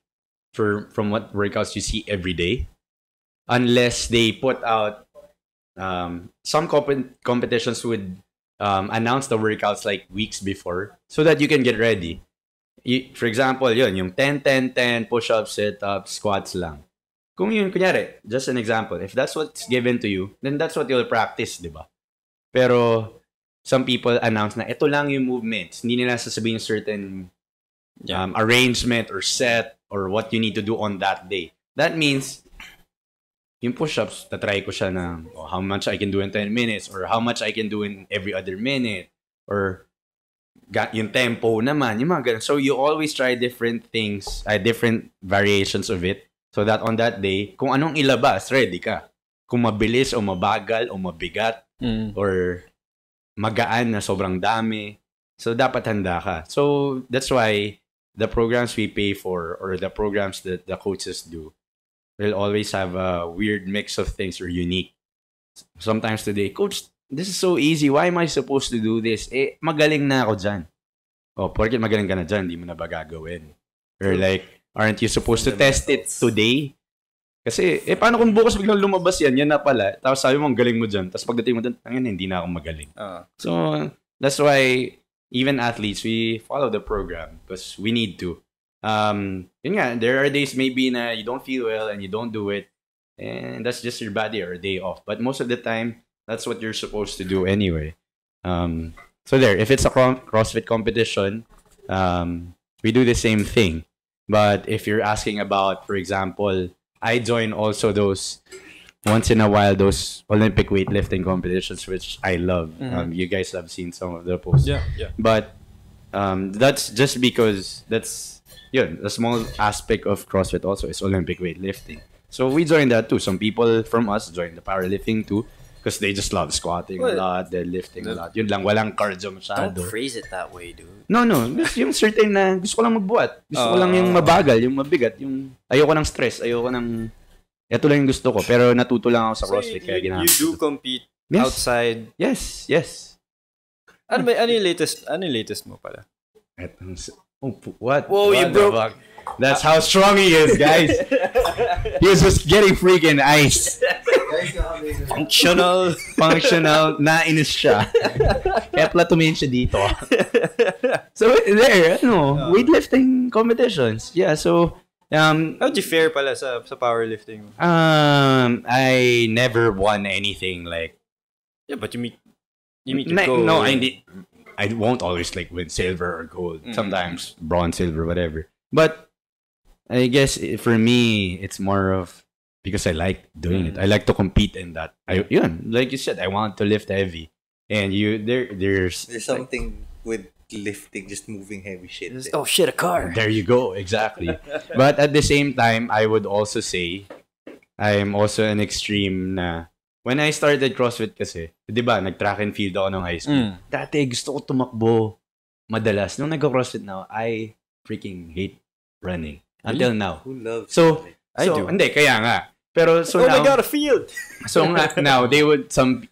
from what workouts you see every day, unless they put out some competitions would announce the workouts like weeks before so that you can get ready. For example, yung 10-10-10 push-ups, sit-ups, squats lang. Kung yun, kunyari, just an example, if that's what's given to you, then that's what you'll practice, di ba? Pero some people announce na ito lang yung movements. Hindi nila sasabihin certain arrangement or set or what you need to do on that day. That means, yung push-ups, tatry ko siya na how much I can do in 10 minutes or how much I can do in every other minute or yung tempo naman, yung mga ganun. So you always try different things, different variations of it so that on that day, kung anong ilabas, ready ka. Kung mabilis o mabagal o mabigat or magaan na sobrang dami. So dapat handa ka. So that's why the programs we pay for or the programs that the coaches do will always have a weird mix of things or unique. Sometimes today, coach, this is so easy. Why am I supposed to do this? Eh, magaling na ako dyan. Oh, porket magaling ka na dyan, di mo na ba gagawin? Or like, aren't you supposed to test it today? Kasi, paano kung bukas biglang lumabas yan na pala. Tapos sabi mo, ang galing mo dyan. Tapos pagdating mo dyan, hindi na ako magaling. So, that's why, even athletes, we follow the program. Because we need to. Yun nga, there are days maybe na you don't feel well and you don't do it. And that's just your body or a day off. But most of the time, that's what you're supposed to do anyway. So there, if it's a CrossFit competition, we do the same thing. But if you're asking about, for example, I join also those, once in a while, those Olympic weightlifting competitions, which I love. You guys have seen some of the posts. Yeah. But that's just because that's a small aspect of CrossFit also is Olympic weightlifting. So we join that too. Some people from us join the powerlifting too because they just love squatting a lot, deadlifting a lot. Yun lang, walang cardio masyado. Don't phrase it that way, dude. No. Yung certain na gusto ko lang magbuhat. Gusto ko lang yung mabagal, yung mabigat, yung ayoko ng stress, ayoko ng ito lang yung gusto ko. Pero natuto lang ako sa CrossFit kaya ginagawa. You do compete outside. Yes. Ano yung latest mo pala? What? Whoa, you broke. That's how strong he is, guys. He was just getting freaking ice. Functional, nainis siya. Kaya pala tumingin siya dito. So, there, weightlifting competitions. Yeah, so, how'd you fare pala sa powerlifting? I never won anything, like... Yeah, but you meet gold. No, I won't always, like, win silver or gold. Sometimes bronze, silver, whatever. But, I guess for me, it's more of because I like doing it. I like to compete in that. Like you said, I want to lift heavy, and there's something with lifting, just moving heavy shit. Oh shit, a car. There you go, exactly. But at the same time, I would also say I am also an extreme na when I started CrossFit kasi, di ba, nag-track and field ako nung high school. Dati gusto ko tumakbo madalas. Nung nag-CrossFit now, I freaking hate running. Until now. Who loves running? I do. Hindi, kaya nga. Pero so now, my God, a field! So now, they would, some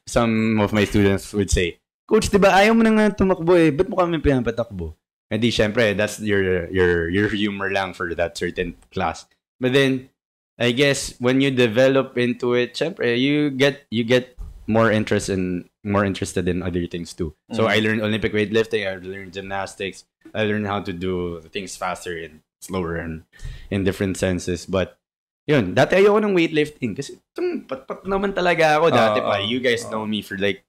of my students would say, Coach, di ba ayaw mo na nga tumakbo eh. Ba't mo kami pinapatakbo? And di, syempre, that's your humor lang for that certain class. But then, I guess, when you develop into it, syempre, you get more interested in other things too. So I learned Olympic weightlifting, I learned gymnastics, I learned how to do things faster and slower and in different senses. But yun, dati ayoko ng weightlifting kasi pat naman talaga ako dati pa. You guys know me for like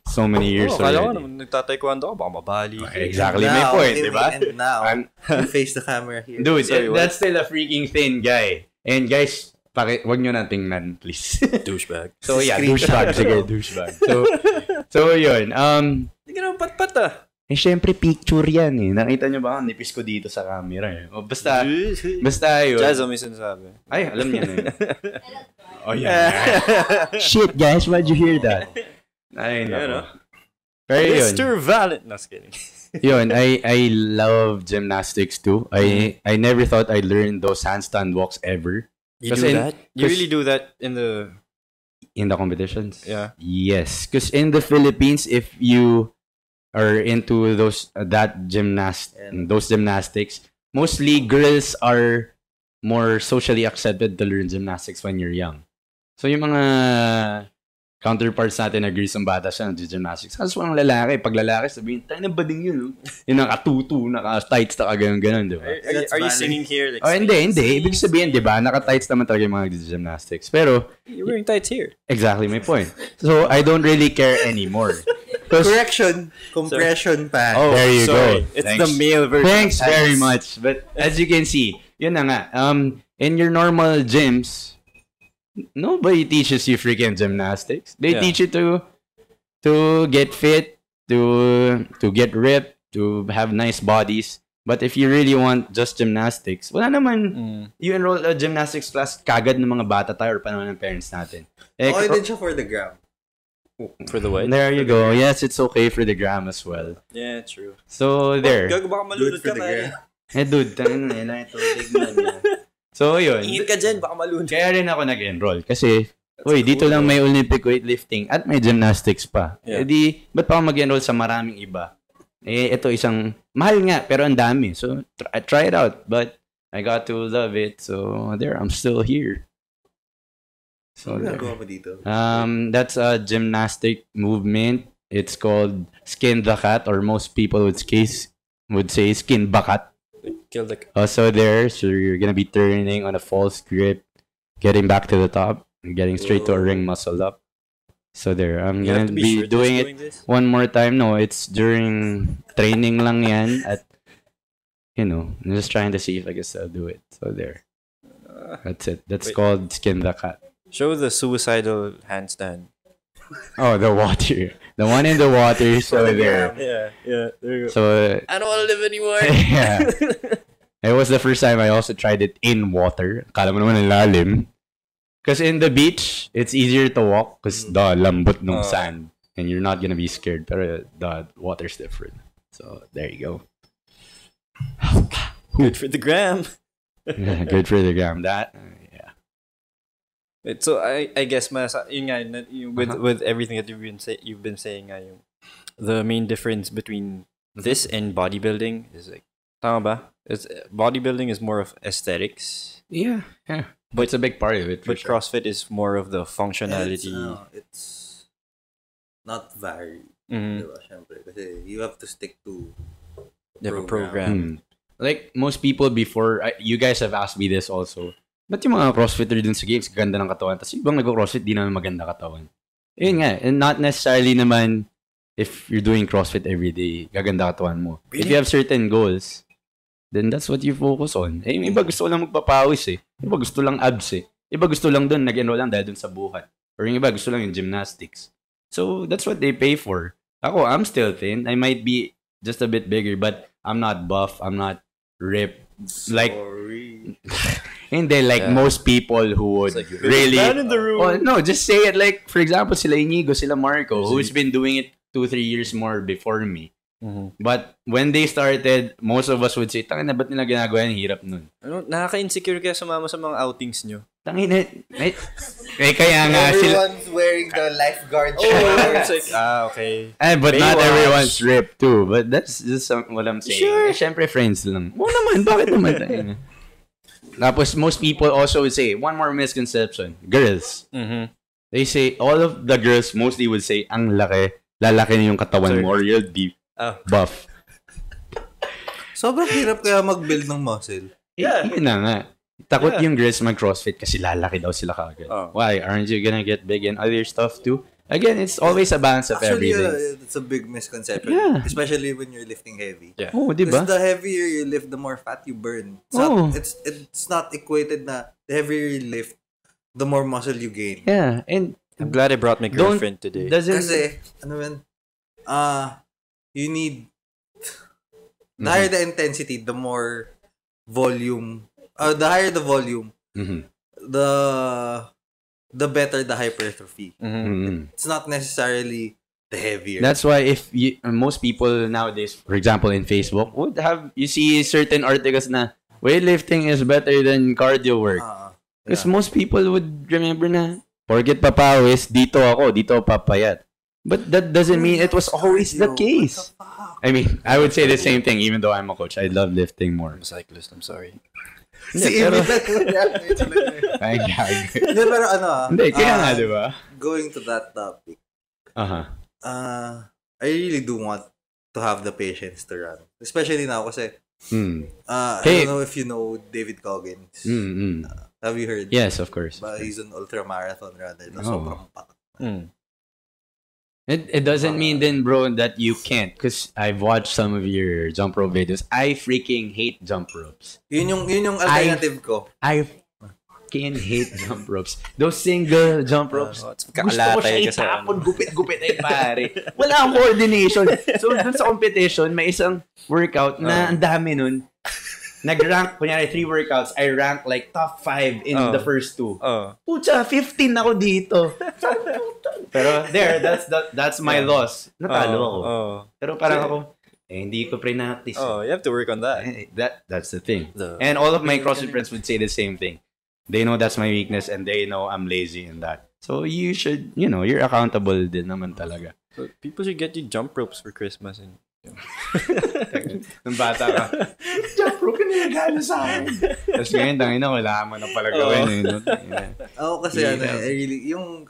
so many years already. Kala ko naman nagtataekwondo ako, baka mabali. Exactly my point, di ba? And now, you face the camera here. Dude, that's still a freaking thin guy. And guys, wag nyo na tingnan, please. Douchebag. So yeah, douchebag. Sige, douchebag. So yun. Hindi ka naman pat-pat Eh, syempre, picture yan eh. Nakita nyo ba? Nipis ko dito sa camera eh. O, basta yun. Jazz, may sinasabi. Ay, alam niya na yun. Oh, yeah. Shit, guys, why'd you hear that? Ay, no. Pero yun. Mr. Valent. No, just kidding. Yun, I love gymnastics too. I never thought I'd learn those handstand walks ever. You do that? You really do that in the competitions? Yeah. Yes, because in the Philippines, if you are into those those gymnastics, mostly girls are more socially accepted to learn gymnastics when you're young. So yung mga counterparts natin agree sa bata siya nag-gymnastics. Kaso mga lalaki, pag lalaki sabihin, tayo na bading yun, no? Yung naka-tutu, naka-tights, naka-ganon, di ba? Are you singing here? Like, Hindi. Ibig sabihin, di ba? Naka-tights naman talaga yung mga gymnastics. Pero, you're wearing tights here. Exactly my point. So, I don't really care anymore. Correction. Compression pants. Oh, there you go. It's the male version. Thanks very much. But as you can see, yun na nga. In your normal gyms, nobody teaches you freaking gymnastics. They teach you to get fit, to get ripped, to have nice bodies. But if you really want just gymnastics, wala naman. You enroll a gymnastics class kagad ng mga bata tayo or panahon ng parents natin. Okay din siya for the gram. For the what? There you go. Yes, it's okay for the gram as well. Yeah, true. So, there. Gago baka malunod ka tayo. Dude, tangin na ito. Tignan niya. So, yun. Ingit ka dyan, baka malunod. Kaya rin ako nag-enroll. Kasi, dito lang may Olympic weightlifting at may gymnastics pa. Yeah. Ba't pa ako mag-enroll sa maraming iba? Ito isang, mahal nga, pero ang dami. So, try it out. But, I got to love it. So, there, I'm still here. So, that's a gymnastic movement. It's called skin the cat, or most people would say skin bakat. Kill the So you're gonna be turning on a false grip, getting back to the top, and getting straight to a ring muscle up. So there, I'm gonna be doing it one more time. No, it's during training lang yan at, I'm just trying to see if I can still do it. So there. That's it. That's called skin the cat. Show the suicidal handstand. Oh, the water. The one in the water. So there. Yeah. There you go. So I don't want to live anymore. Yeah. It was the first time I also tried it in water. Kala mo naman ang lalim. Because in the beach, it's easier to walk because the lambot ng sand. And you're not gonna be scared. Pero the water's different. So there you go. Good for the gram. Yeah, good for the gram. That, yeah. So I guess yun nga, with everything that you've been saying, the main difference between this and bodybuilding is like, tama ba? Bodybuilding is more of aesthetics. Yeah. But it's a big part of it. But sure. CrossFit is more of the functionality. It's not varied. Diba? Siyempre, kasi you have to stick to a program. Like most people before, you guys have asked me this also. Ba't yung mga CrossFitter dun sa games, ganda ng katawan? Tapos ibang nag-CrossFit, di naman maganda katawan. Yun nga, and not necessarily naman if you're doing CrossFit every day, gaganda katawan mo. Really? If you have certain goals, then that's what you focus on. Yung iba gusto lang magpapawis Iba gusto lang abs Iba gusto lang dun, nag-enroll lang dahil dun sa buhat. Or yung iba gusto lang yung gymnastics. So, that's what they pay for. Ako, I'm still thin. I might be just a bit bigger, but I'm not buff. I'm not ripped. Like, hindi, like most people who would like, really... Man in the room. Oh, no, just say it like, for example, sila Inigo, sila Marco, who's been doing it 2-3 years more before me. But when they started, most of us would say, tangin na, ba't nila ginagawa yan? Hirap nun. Nakaka-insecure kaya sumama sa mga outings nyo. Tangin na, kaya nga sila... Everyone's wearing the lifeguard shorts. Like, okay. But not everyone's ripped too. But that's just what I'm saying. Sure. Siyempre, friends lang. Oo naman, bakit naman tayo? Tapos, most people also would say, one more misconception, girls. They say, all of the girls mostly would say, ang lalaki na yung katawan mo or you'll be buff. Sobrang hirap kaya mag-build ng muscle. Yeah. Yun na nga. Takot yung girls mag-CrossFit kasi lalaki daw sila kagad. Why? Aren't you gonna get big and other stuff too? Again, it's always a balance of everything. It's a big misconception. Yeah. Especially when you're lifting heavy. Yeah. Oh, diba? Because the heavier you lift, the more fat you burn. It's not equated na the heavier you lift, the more muscle you gain. Yeah. And I'm glad I brought my girlfriend today. Kasi, you need the higher the intensity, the more volume. The higher the volume, the better the hypertrophy. It's not necessarily the heavier. That's why if most people nowadays, for example, in Facebook, would have you see certain articles na weightlifting is better than cardio work. Because most people would remember na forget papawis, dito papayat. But that doesn't mean it was always the case. I mean, I would say the same thing even though I'm a coach. I love lifting more. I'm a cyclist, I'm sorry. Pero Hindi, kaya nga, di ba? Going to that topic. I really do want to have the patience to run. Especially now kasi I don't know if you know David Coggins. Have you heard? Yes, of course. But he's an ultra-marathon runner. Sobrang pakat. It doesn't mean then, bro, that you can't. Because I've watched some of your jump rope videos. I freaking hate jump ropes. Yun yung alternative ko. I fucking hate jump ropes. Those single jump ropes. Gusto ko siya itapon, gupit-gupit ay pare. Wala akong coordination. So, dun sa competition, may isang workout na ang dami nun. Nag-rank, kunyari 3 workouts, I rank like top 5 in the first 2. Pucha, 15 ako dito. Pero there, that's my loss. Natalo ako. Pero parang ako, hindi ko pre-practice. You have to work on that. That's the thing. And all of my CrossFit friends would say the same thing. They know that's my weakness and they know I'm lazy in that. So you should, you're accountable din naman talaga. So people should get you jump ropes for Christmas and nung bata ka, jump rope ka nilagano sa akin. Tapos ngayon, tangina, wala mo na pala gawin. Ako kasi, yung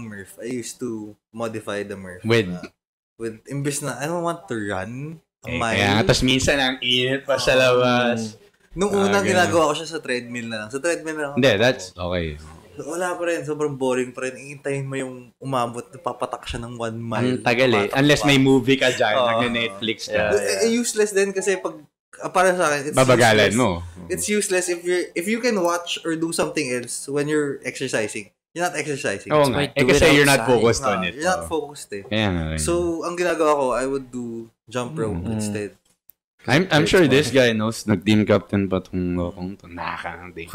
Murph, I used to modify the Murph. With imbes na, I don't want to run a mile. Kaya, tapos minsan, ang init pa sa labas. Nung unang ginagawa ko siya sa treadmill na lang. Sa treadmill na lang. Hindi, that's okay. Wala pa rin. Sobrang boring pa rin. Iintayin mo yung umabot na papatak siya ng 1 mile. Ang tagal eh. Unless may movie ka dyan, nag-Netflix ka. Useless din kasi pag, para sa akin, it's babagalan useless. mo. It's useless if you can watch or do something else when you're exercising. You're not exercising. Oo nga. Kasi you're not focused on it. You're not focused eh. Kaya nga. So, ang ginagawa ko, I would do jump rope instead. I'm sure this guy knows nag-team captain pa itong lokong ito. Nakakang-day.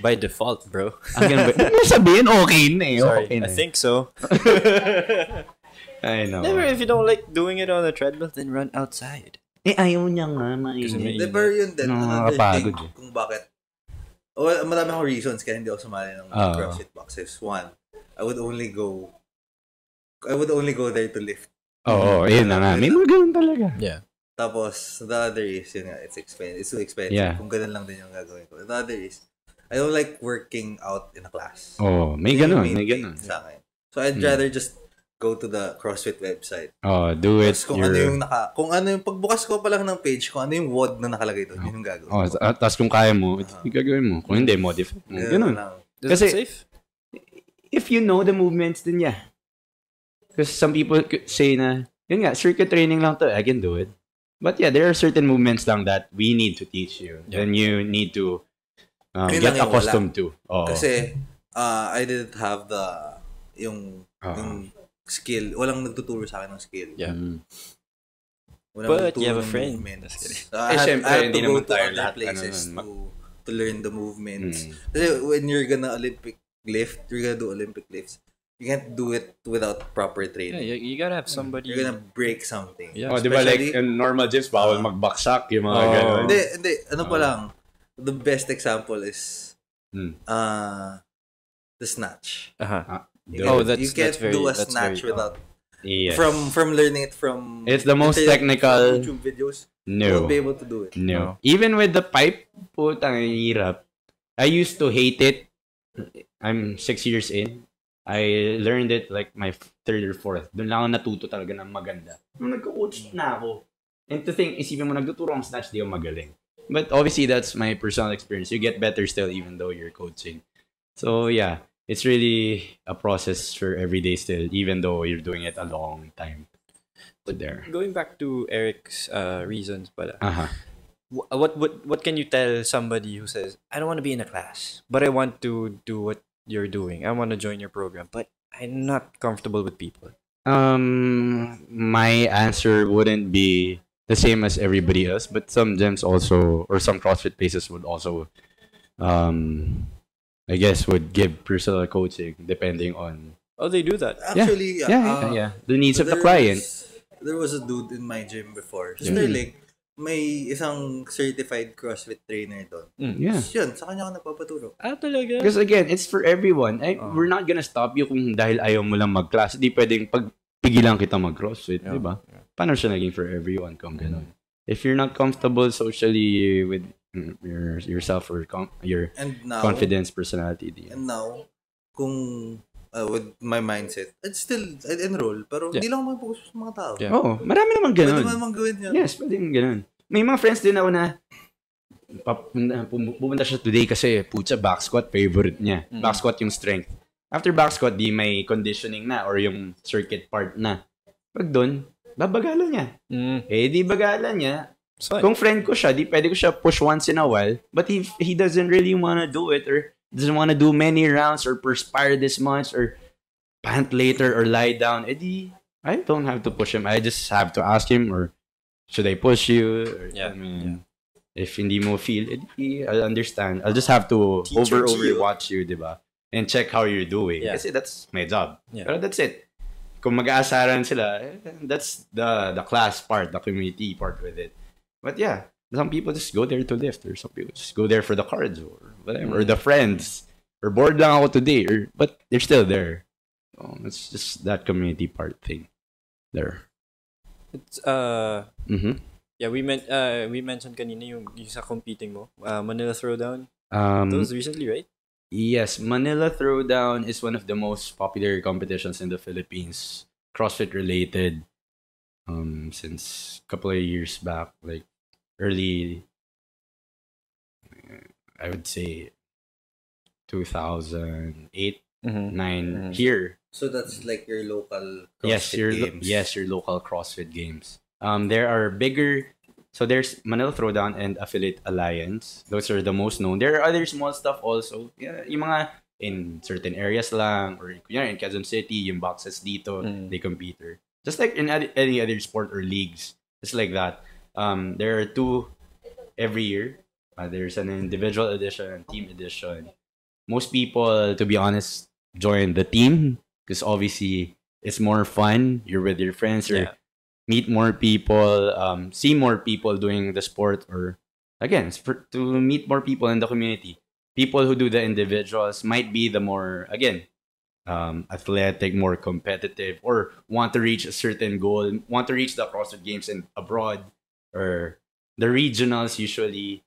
By default, bro. Ano sabihin? Okay na eh. Sorry, Okay na. I think so. I know. Never, if you don't like doing it on a treadmill, then run outside. Ayaw niya nga. Mainit. Pero yun din. Another thing eh. kung bakit. Well, marami akong reasons kaya hindi ako sumali ng CrossFit boxes. One, I would only go there to lift. Oo, yun na nga. May mga ganun talaga. Yeah. Tapos, the other is, yun nga, it's too expensive. Yeah. Kung ganun lang din yung gagawin ko. The other is, I don't like working out in a class. Oh, may ganun. Sa akin. So, I'd rather just go to the CrossFit website. Oh, do it. Kung ano yung pagbukas ko pa lang ng page, kung ano yung WOD na nakalagay doon, yun yung gagawin. Oh, tapos kung kaya mo, yung gagawin mo. Kung hindi, modify. Ganun. Kasi, safe? If you know the movements, then yeah. Because some people say na, yun nga, circuit training lang to, I can do it. But yeah, there are certain movements lang that we need to teach you. Yeah. Then you need to get accustomed to. Kasi I didn't have yung skill. Walang nagtuturo sa akin ng skill. Yeah. But you have a friend. I have to go to other places to learn the movements. Kasi when you're gonna Olympic lift, you're gonna do Olympic lifts. You can't do it without proper training. Yeah, you gotta have somebody. You're gonna break something. Yeah, di ba like in normal gyms, bawal magbaksak, yung mga gano'n. Hindi. Ano pa lang, the best example is the snatch. You can't do a snatch without... Yes. From learning it from... It's the most technical... YouTube videos. No. You won't be able to do it. No. Even with the pipe, putang hirap. I used to hate it. I'm 6 years in. I learned it like my 3rd or 4th. Doon lang ako natuto talaga ng maganda. Nung nagko-coach na ako. And to think, isipin mo, nagtuturo ang snatch, di ako magaling. But obviously, that's my personal experience. You get better still even though you're coaching. So yeah, it's really a process for every day still, even though you're doing it a long time. But there. Going back to Eric's reasons, but what can you tell somebody who says, I don't want to be in a class, but I want to do what you're doing. I want to join your program, but I'm not comfortable with people. My answer wouldn't be the same as everybody else, but some gyms also, or some CrossFit places would also, I guess, would give personal coaching depending on Oh, they do that. Actually, yeah. The needs of the client. There was a dude in my gym before. Sa Sterling, may isang certified CrossFit trainer doon. Yeah. Yun, sa kanya ako nagpapaturo. Talaga? Because again, it's for everyone. We're not gonna stop you kung dahil ayaw mo lang mag-class. Di pwedeng pagpigilan kita mag-CrossFit, di ba? Paano siya naging for everyone kung gano'n? If you're not comfortable socially with yourself or your confidence, personality. And now, kung with my mindset, I'd enroll, pero hindi lang ako mag-focus sa mga tao. Marami naman ganun. Pwede naman gawin yan. Yes, pwede naman ganun. May mga friends din ako na pumunta siya today kasi putya back squat favorite niya. Back squat yung strength. After back squat, di may conditioning na or yung circuit part na. Pag doon, babagalan niya. Di bagalan niya. Kung friend ko siya, di pwede ko siya push once in a while, but if he doesn't really wanna do it or doesn't wanna do many rounds or perspire this much or pant later or lie down, I don't have to push him. I just have to ask him or should I push you? Or, if hindi mo feel, I'll understand. I'll just have to overwatch you, diba? And check how you're doing. Kasi that's my job. Pero that's it. Kung mag-aasaran sila, that's the class part, the community part with it. But yeah, some people just go there to lift, or some people just go there for the cards or whatever, or the friends, or bored lang ako today, but they're still there. It's just that community part thing there. It's yeah, we mentioned kanina yung sa competing mo, Manila Throwdown. That was recently, right? Yes, Manila Throwdown is one of the most popular competitions in the Philippines, CrossFit related. Since a couple of years back, like early, I would say 2008, 9 here. So that's like your local CrossFit games. Yes, your local CrossFit games. There are bigger, so there's Manila Throwdown and Affiliate Alliance. Those are the most known. There are other small stuff also. Yeah, yung mga in certain areas lang, or in Quezon City, yung boxes dito, they compete. Just like in any other sport or leagues, it's like that. There are 2 every year. There's an individual edition and team edition. Most people, to be honest, join the team because obviously it's more fun. You're with your friends or meet more people, see more people doing the sport, or again, to meet more people in the community. People who do the individuals might be the more, again, athletic, more competitive, or want to reach a certain goal, want to reach the CrossFit Games in abroad, or the regionals. Usually,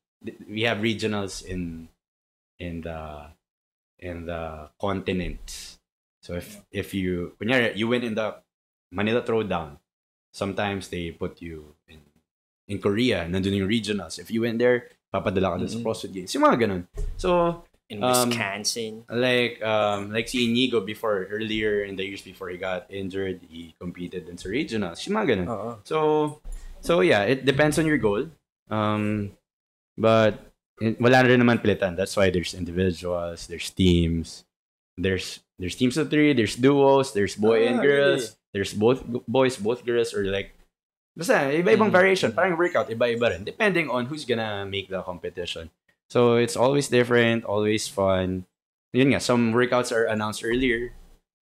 we have regionals in the continents. So if you win in the Manila Throwdown, sometimes they put you in Korea, nandun yung regionals. If you win there, papadala ka sa CrossFit Games. Yung mga ganun. So in Wisconsin. Like si Inigo before, earlier in the years before he got injured, he competed in sa regionals. Yung mga ganun. So yeah, it depends on your goal. But wala na rin naman pilitan. That's why there's individuals, there's teams, there's teams of 3, there's duos, there's boy and girls, there's both boys, both girls, or like basta iba-ibang variation. Parang workout, iba-iba rin. Depending on who's gonna make the competition. So it's always different, always fun. Yun nga, some workouts are announced earlier.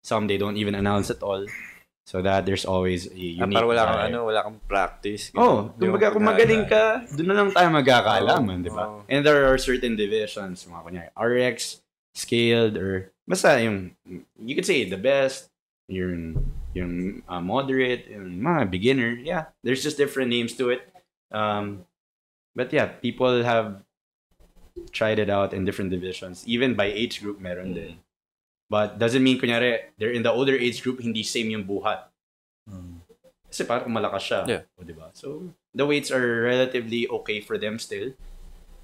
Some they don't even announce at all. So that there's always a unique para wala kang practice. Kumbaga kung magaling ka, doon na lang tayo magkakaalaman, di ba? And there are certain divisions, mga kunyari, RX, scaled, or basta yung, you could say the best, yung moderate, yung mga beginner. Yeah, there's just different names to it. But yeah, people have tried it out in different divisions. Even by age group, meron din. But doesn't mean, kunyari, they're in the older age group, hindi same yung buhat. Kasi parang malakas siya. Yeah. O, diba? So, the weights are relatively okay for them still.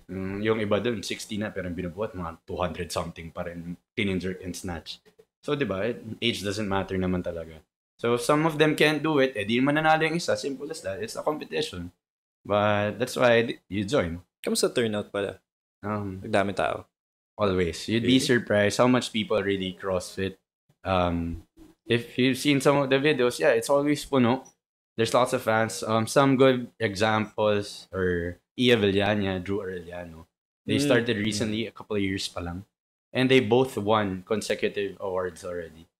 Yung iba dun, 60 na, pero binubuhat, mga 200 something pa rin, clean and jerk and snatch. So, diba, age doesn't matter naman talaga. So, if some of them can't do it, di naman nanalo yung isa. Simple as that. It's a competition. But that's why you join. Kamusta turnout pala? Nagdami tao. Always. You'd be surprised how much people really CrossFit. If you've seen some of the videos, yeah, it's always puno. There's lots of fans. Some good examples are Ia Villania, Drew Arellano. They started recently, a couple of years pa lang. And they both won consecutive awards already.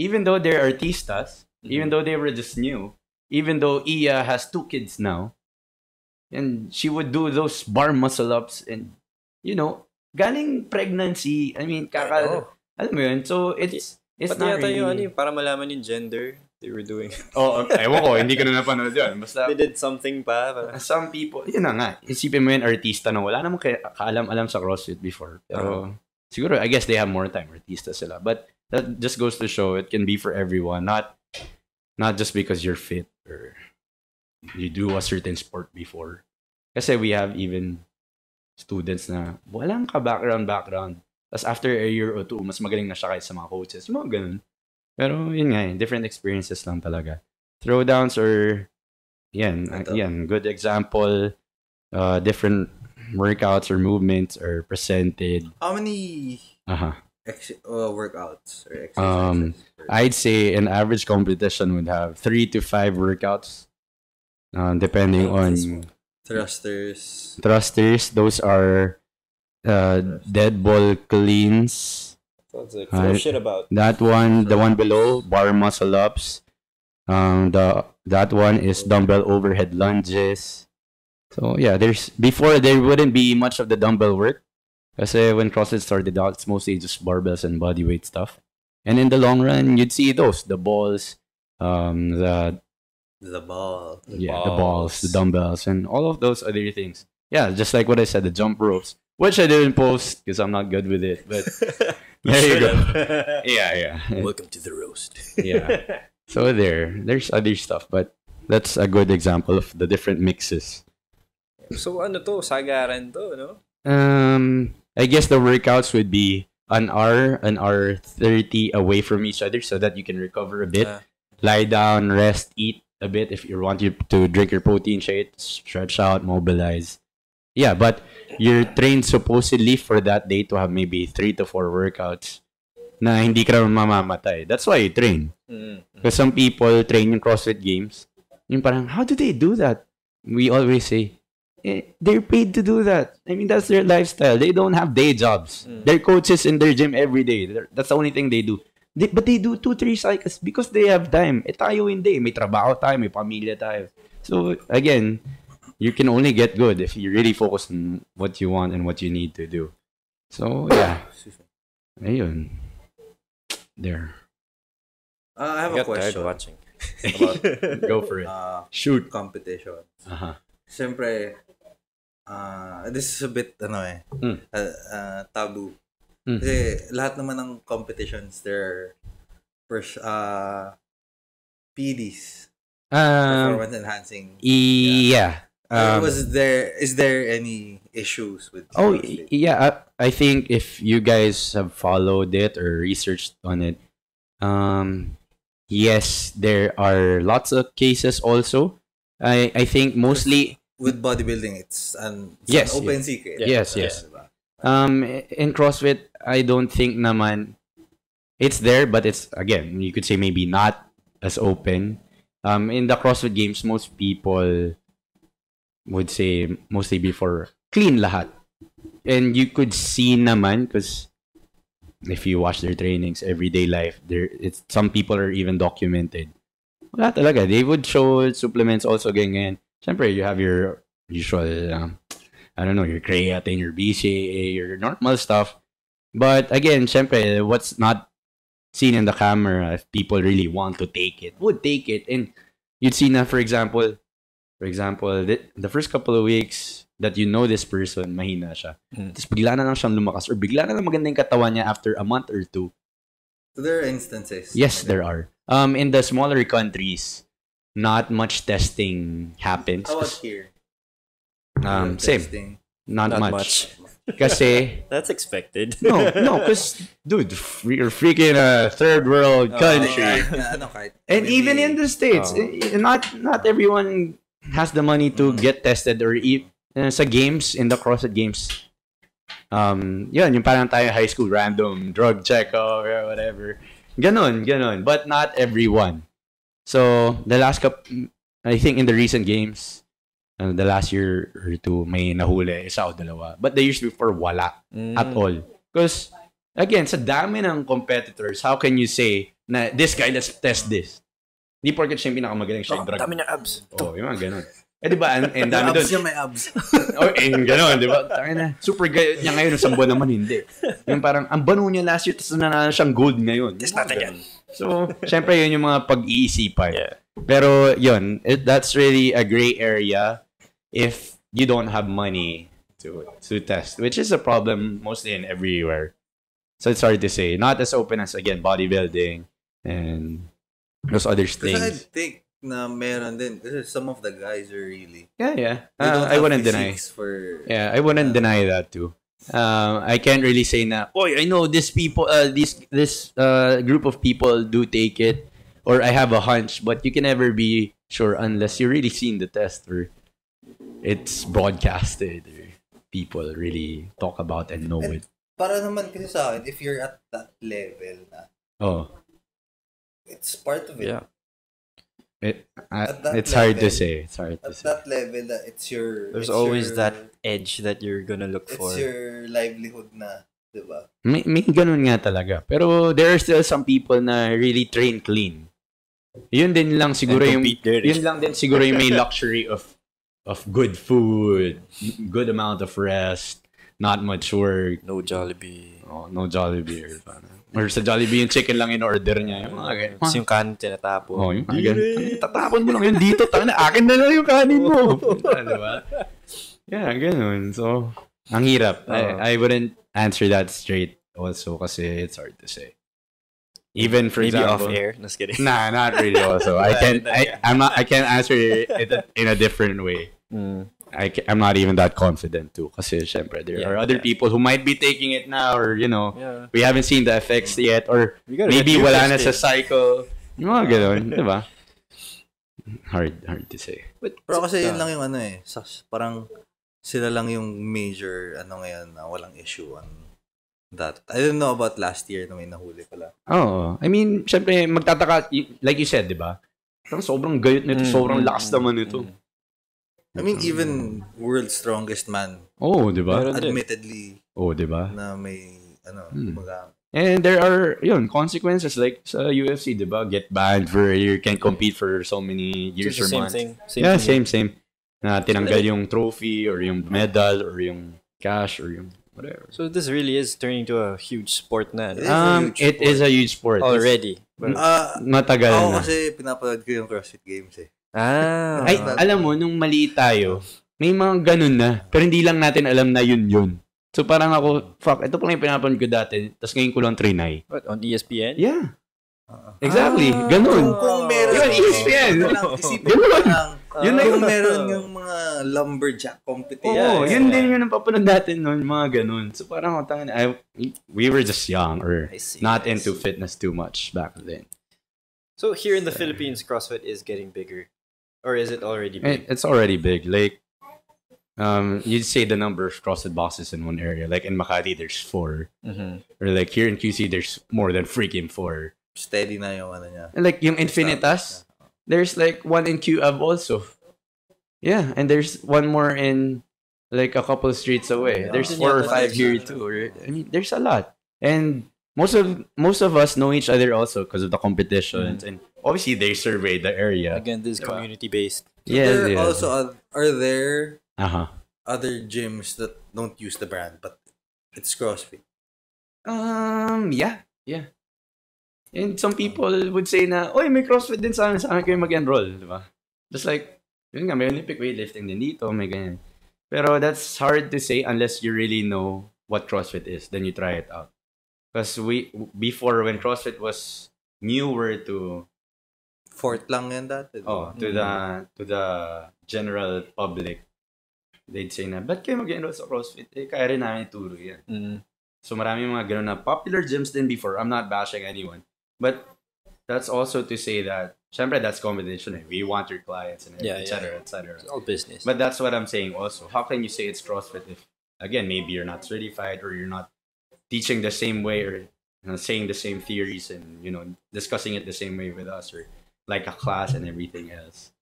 even though they're artistas, even though they were just new, even though Iya has 2 kids now, and she would do those bar muscle ups and, galing pregnancy, I mean, alam mo yun, so it's Pati not yata really... yung para malaman yung gender they were doing. Ewan ko, hindi ko na napanood yun. Basta, they did something pa. Some people, yun na nga, isipin mo yun, artista na wala namang kaalam-alam sa CrossFit before. Pero, siguro, I guess they have more time, artista sila. But, that just goes to show it can be for everyone, not just because you're fit or you do a certain sport before. Kasi we have even students na walang ka-background. Tapos after a year or 2, mas magaling na siya kahit sa mga coaches. Yung mga ganun. Pero yun nga, different experiences lang talaga. Throwdowns are, good example. Different workouts or movements are presented. How many workouts or exercises? I'd say an average competition would have 3 to 5 workouts. Depending on... Thrusters. Those are... dead ball cleans. Sounds like throw shit about. That one, the one below, bar muscle ups. That one is dumbbell overhead lunges. So yeah, before there wouldn't be much of the dumbbell work. Kasi when CrossFit started out, it's mostly just barbells and bodyweight stuff. And in the long run, you'd see the balls, the balls, the dumbbells, and all of those other things. Yeah, just like what I said, the jump ropes. Which I didn't post because I'm not good with it, but there you go. Yeah. Welcome to the roast. Yeah. So there's other stuff, but that's a good example of the different mixes. So sagaran to, no? I guess the workouts would be an hour 30 away from each other so that you can recover a bit, lie down, rest, eat a bit if you want to drink your protein shake, stretch out, mobilize. Yeah, but you're trained supposedly for that day to have maybe 3 to 4 workouts na hindi ka naman mamamatay. That's why you train. Because some people train in CrossFit games. Yung parang, how do they do that? We always say, they're paid to do that. I mean, that's their lifestyle. They don't have day jobs. They're coaches in their gym every day. That's the only thing they do. But they do 2-3 cycles because they have time. Tayo hindi. May trabaho tayo, may pamilya tayo. So, again... You can only get good if you really focus on what you want and what you need to do. So, yeah. Ayun. There. I have a question. Watching. Go for it. Shoot. Competition. Siyempre, this is a bit, taboo. Kasi lahat naman ng competitions, there are PEDs. Performance enhancing. Yeah. Is there any issues with CrossFit? Yeah, I think if you guys have followed it or researched on it, yes, there are lots of cases also. I think mostly with bodybuilding, it's an open secret. Yes. In CrossFit, I don't think naman it's there, but it's, again, you could say maybe not as open. In the CrossFit games, most people would say mostly before clean lahat. And you could see naman, because if you watch their trainings, everyday life, some people are even documented. Wala talaga. They would show supplements also ganyan. Siyempre, you have your usual, your creatine, your BCAA, your normal stuff. But again, siyempre, what's not seen in the camera, if people really want to take it, would take it. And you'd see na, for example, the first couple of weeks that you know this person, mahina siya. Tapos bigla na lang siyang lumakas or bigla na lang maganda yung katawan niya after a month or 2. So there are instances. Yes, there are. In the smaller countries, not much testing happens. How about here? Same. Testing. Not much. Kasi... That's expected. No, because, dude, you're freaking a third world country. And even in the States, not everyone has the money to get tested or sa games, in the CrossFit games. Yung parang tayo high school random drug check or whatever. Ganon. But not everyone. So, the last I think in the recent games, the last year or 2, may nahuli, isa o dalawa. But the years before, wala at all. Because, again, sa dami ng competitors, how can you say na this guy, let's test this. Hindi porket siya yung pinakamagaling siya yung drug. Dami na abs. Yung mga ganun. Diba? And dami doon. Abs siya, may abs. Ganun, diba? Tangina. Super gayot niya ngayon, isang buwan naman hindi. Yung parang, ang bano niya last year, tapos nanalo siyang gold ngayon. Test natin yan. So, syempre yun yung mga pag-iisipan. Yeah. Pero yun, that's really a gray area if you don't have money to test, which is a problem mostly in everywhere. So it's hard to say. Not as open as, again, bodybuilding and those other things. Kasi I think na meron din. Kasi some of the guys are really... Yeah. I wouldn't deny. I wouldn't deny that too. I can't really say na, I know this people, this group of people do take it, or I have a hunch, but you can never be sure unless you really seen the test or it's broadcasted or people really talk about and know it. Para naman kasi sa akin, if you're at that level na, it's part of it. Yeah. It's hard to say. It's hard to say. At that level, that it's your... There's always that edge that you're gonna look for. It's your livelihood na, diba? May ganun nga talaga. Pero there are still some people na really train clean. Yun din lang siguro yung may luxury of good food, good amount of rest, not much work. No Jollibee. No Jollibee. Or sa Jollibee yung chicken lang in-order niya. Yung mga ganyan. Tapos yung kanin tinatapon. Yung mga ganyan. Tatapon mo lang yun dito. Akin na lang yung kanin mo. Diba? Yeah, ganun. So, ang hirap. I wouldn't answer that straight also kasi it's hard to say. Even for maybe example, off air. Just kidding. Nah, not really also. I can't answer it in a different way. I'm not even that confident too. Kasi syempre, there are other people who might be taking it now or, we haven't seen the effects yet or maybe wala na sa cycle. Yung mga ganun, diba? Hard to say. Pero kasi yun lang yung parang sila lang yung major ngayon na walang issue on that. I don't know about last year na may nahuli pala. I mean, syempre, magtataka, like you said, diba? Sobrang gayot nito, sobrang lakas naman nito. I mean, even world's strongest man. Diba? Admittedly. Diba? Na may, And there are, consequences like sa UFC, diba? Get banned for a year, can't compete for so many years or months. Same. Na tinanggal yung trophy or yung medal or yung cash or yung whatever. So this really is turning to a huge sport na. It is a huge sport. Already. Matagal na. Kasi pinapanood ko yung CrossFit Games Alam mo, nung maliit tayo, may mga ganun na. Pero hindi lang natin alam na yun. So parang ako, ito pala yung pinapanood ko dati. Tapos ngayon ko lang trinay. What, on ESPN? Yeah. Exactly. Ganun. Kung meron. Yun, ESPN. Isipin mo lang. Kung meron yung mga lumberjack competition. Yun din yung napapanood natin noon, mga ganun. So parang we were just young or not into fitness too much back then. So here in the Philippines, CrossFit is getting bigger. Or is it already big? It's already big. Like, you'd say the number of CrossFit boxes in one area. Like in Makati, there's 4. Or like here in QC, there's more than freaking 4. Steady na yung niya. And like yung Infinitas, there's like 1 in QAV also. Yeah, and there's one more in like a couple streets away. There's 4 or 5 here too. I mean, there's a lot. And most of us know each other also because of the competitions. And obviously, they surveyed the area. Again, this is community-based. Yeah. Are there other gyms that don't use the brand, but it's CrossFit? Yeah. And some people would say na, may CrossFit din sa amin kayo mag-enroll, di ba? Just like, yun nga, may Olympic weightlifting din dito, may ganyan. Pero that's hard to say unless you really know what CrossFit is, then you try it out. Because before, when CrossFit was newer to... Fourth lang yan dati. To the general public, they'd say na, ba't kayo mag-enroll sa CrossFit? Kaya rin namin ituro yan. So marami mga ganun na popular gyms din before. I'm not bashing anyone. But that's also to say that, syempre, that's competition. We want your clients and et cetera. It's all business. But that's what I'm saying also. How can you say it's CrossFit if, again, maybe you're not certified or you're not teaching the same way or saying the same theories and, discussing it the same way with us or like a class and everything else.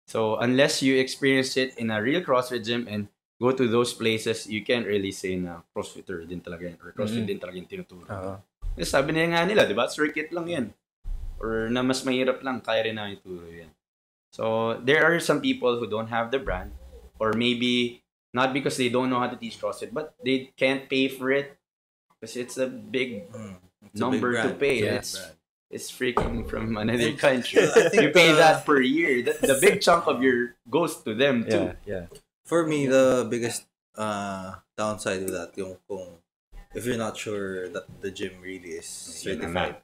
So unless you experience it in a real CrossFit gym and go to those places, you can't really say na CrossFitter din talaga yan or CrossFit din talaga yung tinuturo. Sabi na nga nila, di ba? Circuit lang yan. or na mas mahirap lang, kaya rin namin ituro yan. So, there are some people who don't have the brand, or maybe not because they don't know how to teach CrossFit, but they can't pay for it because it's a big number to pay. It's freaking from another country. You pay that per year. The big chunk of your goes to them too. Yeah. For me, the biggest downside of that, yung if you're not sure that the gym really is certified,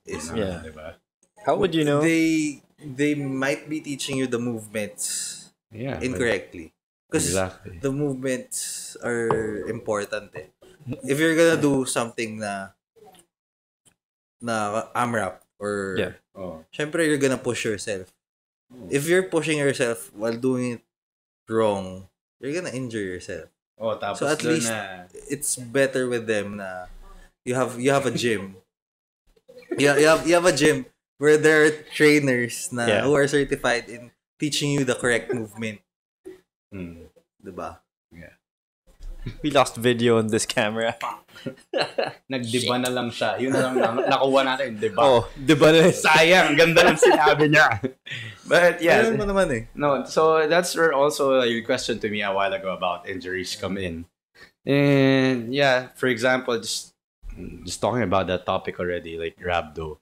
How would you know? They might be teaching you the movements incorrectly. Because the movements are important. If you're gonna do something na AMRAP or syempre you're gonna push yourself. If you're pushing yourself while doing it wrong, you're gonna injure yourself. So at least it's better with them na you have a gym. You have a gym where there are trainers na who are certified in teaching you the correct movement. Diba? Yeah. We lost video on this camera. Nagdiba na lang siya. Yun na lang nakuha natin, diba? Oh, diba na. Sayang, ganda ng sinabi niya. But yeah. Ano mo naman eh. No, so that's where also your question to me a while ago about injuries come in. And yeah, for example, just talking about that topic already, like rhabdo.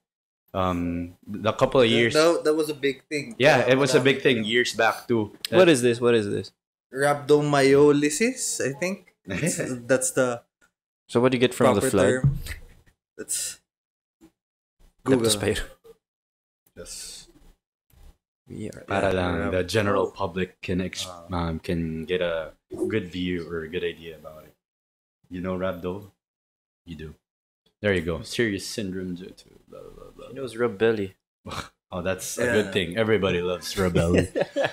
The couple of years. That was a big thing. Yeah, it was a big thing years back too. What is this? Rhabdomyolysis, I think. That's the So what do you get from the flood? term. That's Google. Yes. wEIrd. Para lang the general public can get a good view or a good idea about it. You know rhabdo? You do. There you go. Serious syndrome due to blah blah blah. He knows rub belly. Oh, that's a good thing. Everybody loves rebellion,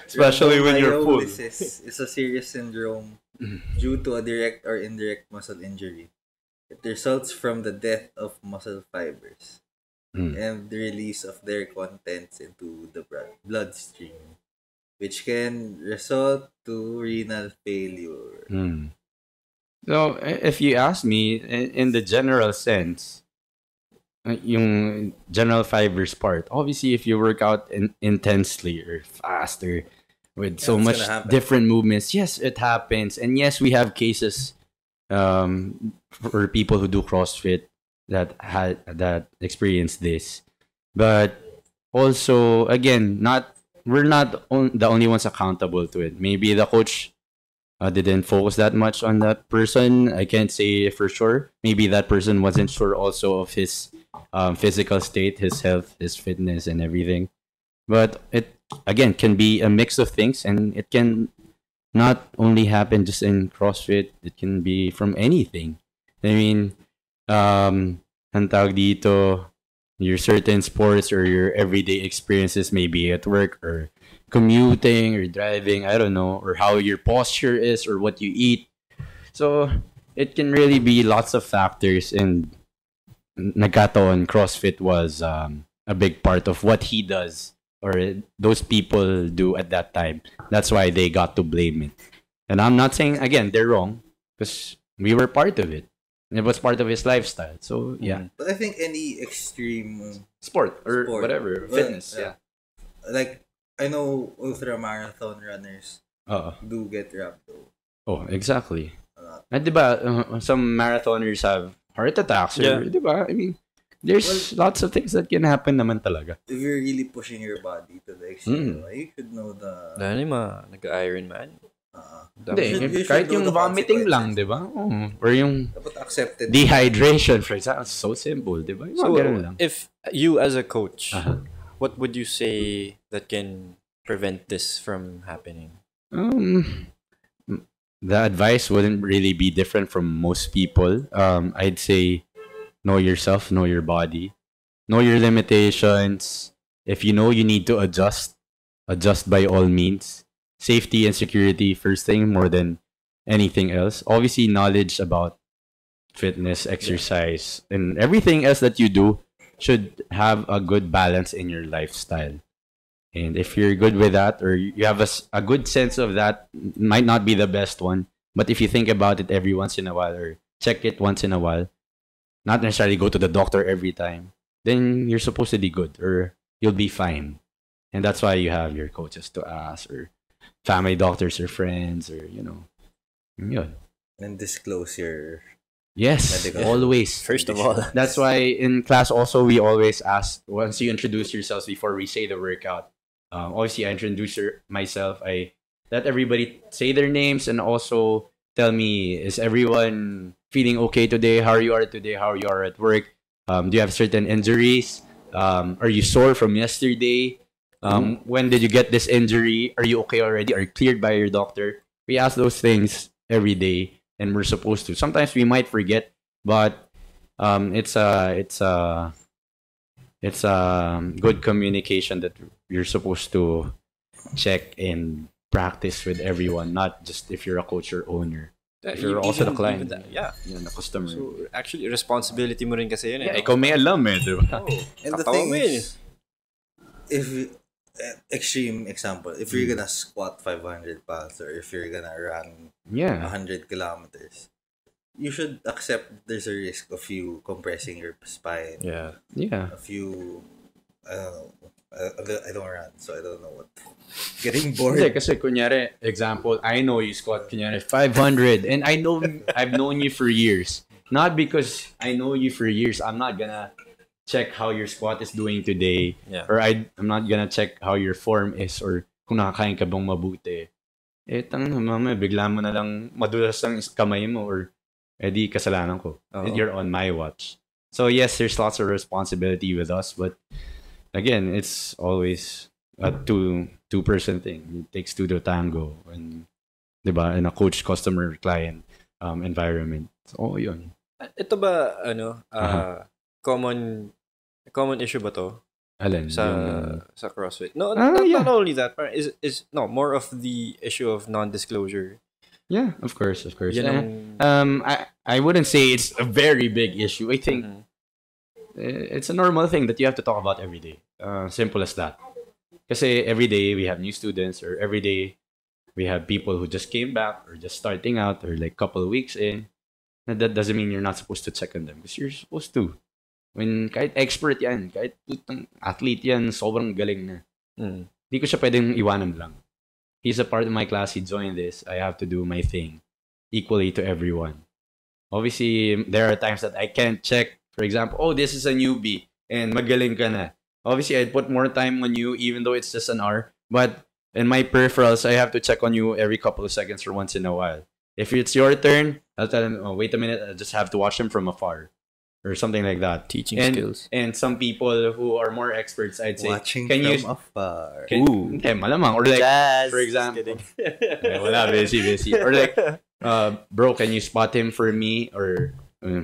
especially when you're full. Rhabdomyolysis is a serious syndrome due to a direct or indirect muscle injury. It results from the death of muscle fibers and the release of their contents into the bloodstream, which can result to renal failure. So, if you ask me, in the general sense, yung general fibers part, obviously, if you work out intensely or faster with so much different movements, yes, it happens. And yes, we have cases for people who do CrossFit that experience this. But also, again, we're not the only ones accountable to it. Maybe the coach didn't focus that much on that person. I can't say for sure. Maybe that person wasn't sure also of his physical state, his health, his fitness, and everything. But it, again, can be a mix of things, and it can not only happen just in CrossFit. It can be from anything. I mean, ang tawag dito, your certain sports or your everyday experiences, maybe at work or commuting or driving, I don't know, or how your posture is or what you eat. So it can really be lots of factors, and nagkataon CrossFit was a big part of what he does or those people do at that time. That's why they got to blame it. And I'm not saying, again, they're wrong because we were part of it. It was part of his lifestyle. So, yeah. But I think any extreme sport or whatever, fitness, yeah. Like, I know ultra-marathon runners do get rhabdo. Oh, exactly. And diba, some marathoners have heart attacks. Or, diba? I mean, there's lots of things that can happen naman talaga. If you're really pushing your body to the extreme, you should know the... Dahil nag-Iron Man. Hindi, kahit yung vomiting lang, di ba? Or yung accepted dehydration, for example, so simple, di ba? So, if you as a coach, what would you say that can prevent this from happening? The advice wouldn't really be different from most people. I'd say know yourself, know your body, know your limitations. If you know you need to adjust by all means. Safety and security first thing more than anything else. Obviously, knowledge about fitness, exercise, and everything else that you do should have a good balance in your lifestyle. And if you're good with that, or you have a good sense of that, might not be the best one, but if you think about it every once in a while or check it once in a while, not necessarily go to the doctor every time, then you're supposed to be good, or you'll be fine. And that's why you have your coaches to ask, or family doctors or friends, or yun. And disclose your yes, medical always. First of all. That's why in class also we always ask, once you introduce yourselves before we say the workout. Obviously, I introduce myself. I let everybody say their names and also tell me, is everyone feeling okay today? How you are today? How you are at work? Do you have certain injuries? Are you sore from yesterday? When did you get this injury? Are you okay already? Are you cleared by your doctor? We ask those things every day, and we're supposed to. Sometimes we might forget, but it's a good communication that you're supposed to check and practice with everyone, not just if you're a coach or owner. If you're also the client, the customer. So actually, responsibility mo rin kasi yun. Yeah, ikaw may alam diba? And the thing is, if extreme example, if you're gonna squat 500 pounds or if you're gonna run 100 kilometers, you should accept there's a risk of you compressing your spine. Yeah. Of you, I don't run, so I don't know what. Getting bored. Kasi kunyari, example, I know you squat kunyari 500, and I've known you for years. Not because I know you for years, I'm not gonna check how your squat is doing today, or I'm not gonna check how your form is, or kung nakakain ka bang mabuti. Mamaya bigla mo na lang madulas ang kamay mo, or di kasalanan ko. You're on my watch. So yes, there's lots of responsibility with us, but again, it's always a two-person thing. It takes two to tango, and diba, in a coach, customer, client environment. So yun. Ito ba common issue ba to? Alin? Sa CrossFit? No, not only that, is more of the issue of non-disclosure. Yeah, of course. I wouldn't say it's a very big issue. I think it's a normal thing that you have to talk about every day. Simple as that. Kasi every day we have new students, or every day we have people who just came back or just starting out, or like couple of weeks in. That doesn't mean you're not supposed to check on them, because you're supposed to. When kahit expert yan, kahit athlete yan, sobrang galing na. Di ko siya pwedeng iwanan lang. He's a part of my class, he joined this, I have to do my thing equally to everyone. Obviously, there are times that I can't check. For example, this is a newbie and magaling ka na. Obviously, I'd put more time on you even though it's just an hour. But in my peripherals, I have to check on you every couple of seconds or once in a while. If it's your turn, I'll tell him, wait a minute, I just have to watch him from afar. Or something like that. Teaching skills. And some people who are more experts, I'd say, watching can from afar. Malamang. Or like, Jazz. for example, wala, busy. Or like, bro, can you spot him for me? Or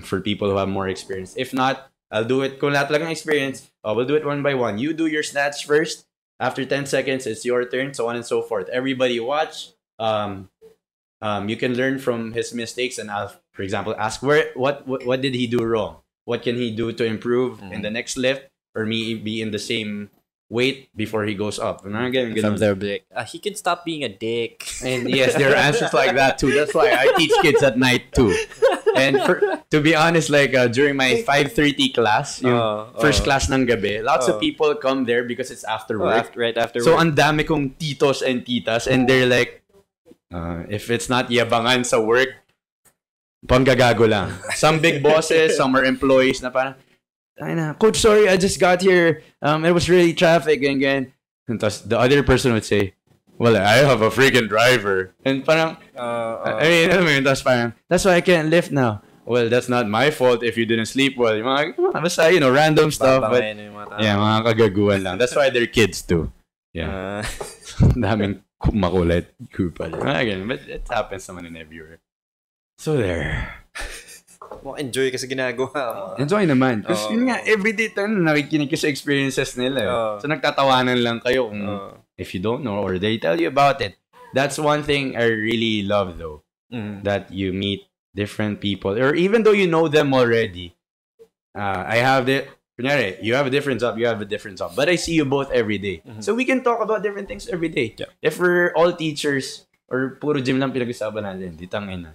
for people who have more experience. If not, I'll do it. Kung lahat lang ng experience, we'll do it one by one. You do your snatch first. After 10 seconds, it's your turn, so on and so forth. Everybody watch. You can learn from his mistakes, and I'll, for example, ask what did he do wrong? What can he do to improve in the next lift, or me be in the same weight before he goes up? And again, he can stop being a dick. And yes, there are answers like that too. That's why I teach kids at night too. And to be honest, like during my 5:30 class, yung first class ng gabi, lots of people come there because it's after work. Right after so work. ang dami kong titos and titas, and they're like, if it's not yabangan sa work, panggagago lang. Some big bosses, some are employees na parang, Coach, sorry, I just got here. It was really traffic. And the other person would say, well, I have a freaking driver. And parang, that's why I can't lift now. Well, that's not my fault if you didn't sleep well. Basta, random stuff. But, mga kagaguhan lang. That's why they're kids too. Yeah. Daming makulit. Again, but it happens naman in everywhere. So there. Enjoy kasi ginagawa. Enjoy naman. Kasi yun nga, everyday tayo nakikinig ka sa experiences nila. So nagtatawanan lang kayo kung if you don't know or they tell you about it. That's one thing I really love though. That you meet different people. Or even though you know them already. You have a different job, you have a different job. But I see you both every day. So we can talk about different things every day. Yeah. If we're all teachers or puro gym lang pinag-usapan natin, di tangin na.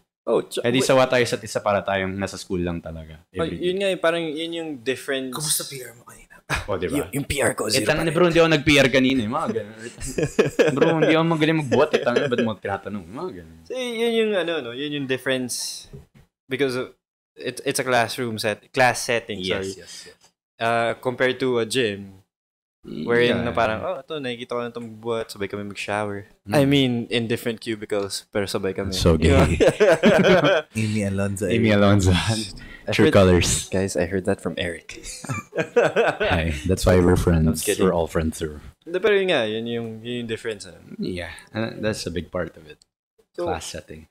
Di sawa tayo sa isa para tayong nasa school lang talaga. Yun nga, parang yun yung difference. Kumusta PR mo kanina? O, diba? Yung PR ko, zero Tanga na bro, hindi ako nag-PR kanina. Mga ganun. Bro, hindi ako magaling mag-bot. Tanga na, ba't mo tinatanong? Mga ganun. So, yun yung, yun yung difference. Because it's a class setting, sorry. Yes. Compared to a gym. Wherein na parang, ito, nakikita ko na ito magbuhat, sabay kami mag-shower. I mean, in different cubicles, pero sabay kami. So gay. Amy Alonzo. True colors. Guys, I heard that from Eric. Hi, that's why we're friends. We're all friends through. Pero yun nga, yun yung difference. Yeah, that's a big part of it. So, class setting.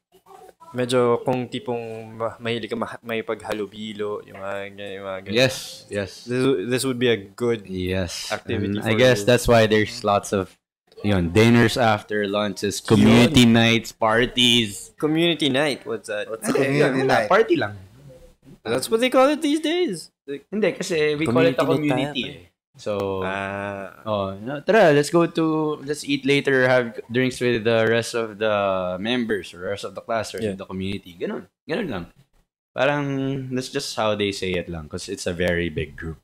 Medyo kung tipong mahilig ka may paghalubilo, yung mga ganyan. Yes. This would be a good activity. I guess that's why there's lots of dinners after lunches, community nights, parties. Community night, what's that? What's a community night? Party lang. That's what they call it these days. Hindi, kasi we call it a community. So, tara, let's eat later, have drinks with the rest of the members or rest of the class or the community. Ganun lang. Parang, that's just how they say it lang because it's a very big group.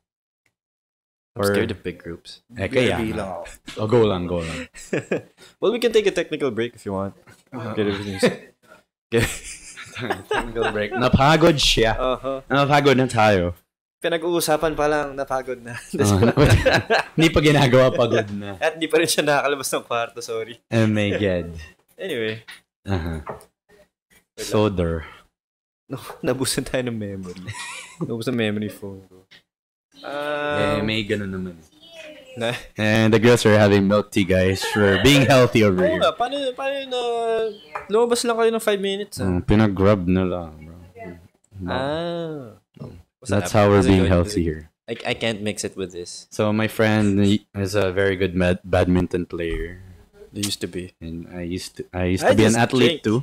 I'm scared of big groups. Kaya go lang. Well, we can take a technical break if you want. Get everything. Technical break. Napagod siya. Napagod na tayo. Pinag-uusapan pa lang, napagod na. Hindi pa ginagawa, pagod na. At hindi pa rin siya nakakalabas ng kwarto, sorry. Oh my God. Anyway. Soder. Nabusan tayo ng memory. Nabusan memory phone ko. May ganun naman. And the girls are having milk tea, guys, for being healthy over here. Paano na lumabas lang kayo ng 5 minutes? Pinag-grab na lang, bro. That's how we're being healthy here. I can't mix it with this. So my friend is a very good badminton player. They used to be. And I used to be an athlete too.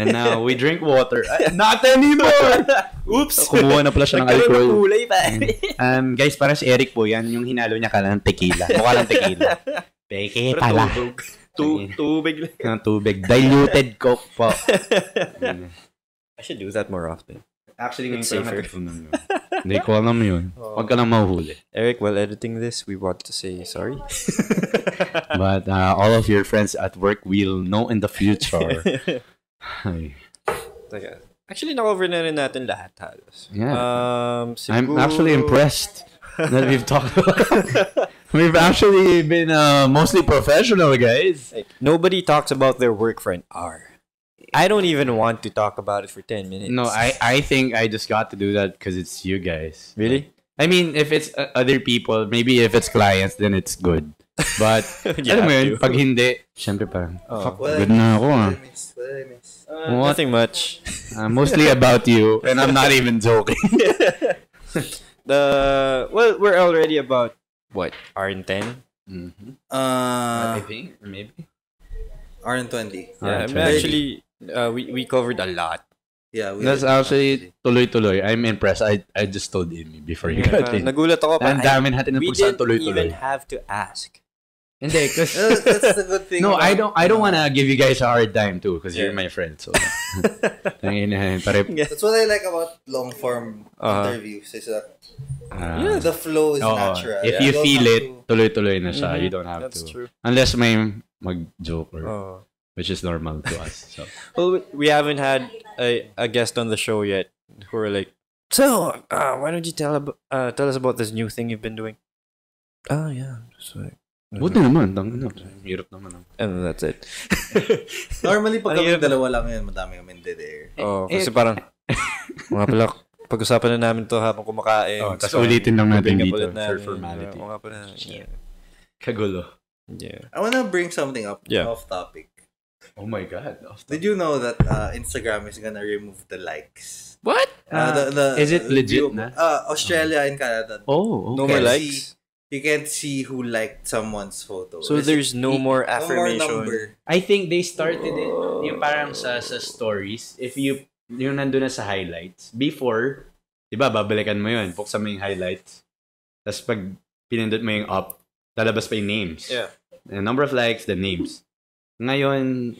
And now we drink water. Not anymore! Oops! Kumuha na pala siya ng alcohol. Guys, parang si Eric po yan. Yung hinalo niya ka ng tequila. Mukha lang tequila. Peke pala. Tubig lang. Tubig. Diluted coke po. I should do that more often. Actually, it's safer. Hindi ko alam yun. Huwag ka lang mahuhuli. Eric, while editing this, we want to say sorry. But all of your friends at work will know in the future. Actually, na-cover na rin natin lahat halos. Yeah. I'm actually impressed that we've talked about we've actually been mostly professional, guys. Nobody talks about their work for an hour. I don't even want to talk about it for 10 minutes. No, I think I just got to do that because it's you guys. Really? I mean, if it's other people, maybe if it's clients, then it's good. But, alam mo yun, pag hindi, syempre parang, good na ako Nothing much. Mostly about you, and I'm not even joking. Well, we're already about, what, hour and 10? Mm-hmm. I think, or maybe. Hour and 20. Yeah, actually, we covered a lot. Yeah, that's actually tuloy-tuloy. I'm impressed. I just told Amy before you got in. Nagulat ako pa. Ang dami natin na we didn't even have to ask. Hindi, because that's the good thing. No, I don't wanna give you guys a hard time too, because you're my friend. So, that's what I like about long form interviews. Is that the flow is natural. If you feel it, tuloy-tuloy na siya. You don't have that's to. True. Unless may mag-joke or which is normal to us. So. Well, we haven't had a guest on the show yet who are like, so why don't you tell us about this new thing you've been doing? Oh yeah, just like. Buti naman, hirap naman. And that's it. Normally, pag kami dalawa lang yun, madami kami dead air. Kasi parang, mga pala, pag-usapan na namin to habang kumakain. Tapos ulitin lang natin dito for formality. Mga pala. Kagulo. Yeah. I wanna bring something up off topic. Oh my God. Did you know that Instagram is gonna remove the likes? What? Is it legit na? Australia and Canada. Oh, okay. No more likes? You can't see who liked someone's photo. So there's no more affirmation. No more number. I think they started it yung parang sa stories. If you yung nandun na sa highlights. Before, di ba, babalikan mo yun. Buksan mo yung highlights. Tapos pag pinindot mo yung up, lalabas pa yung names. Yeah. The number of likes, the names. Ngayon,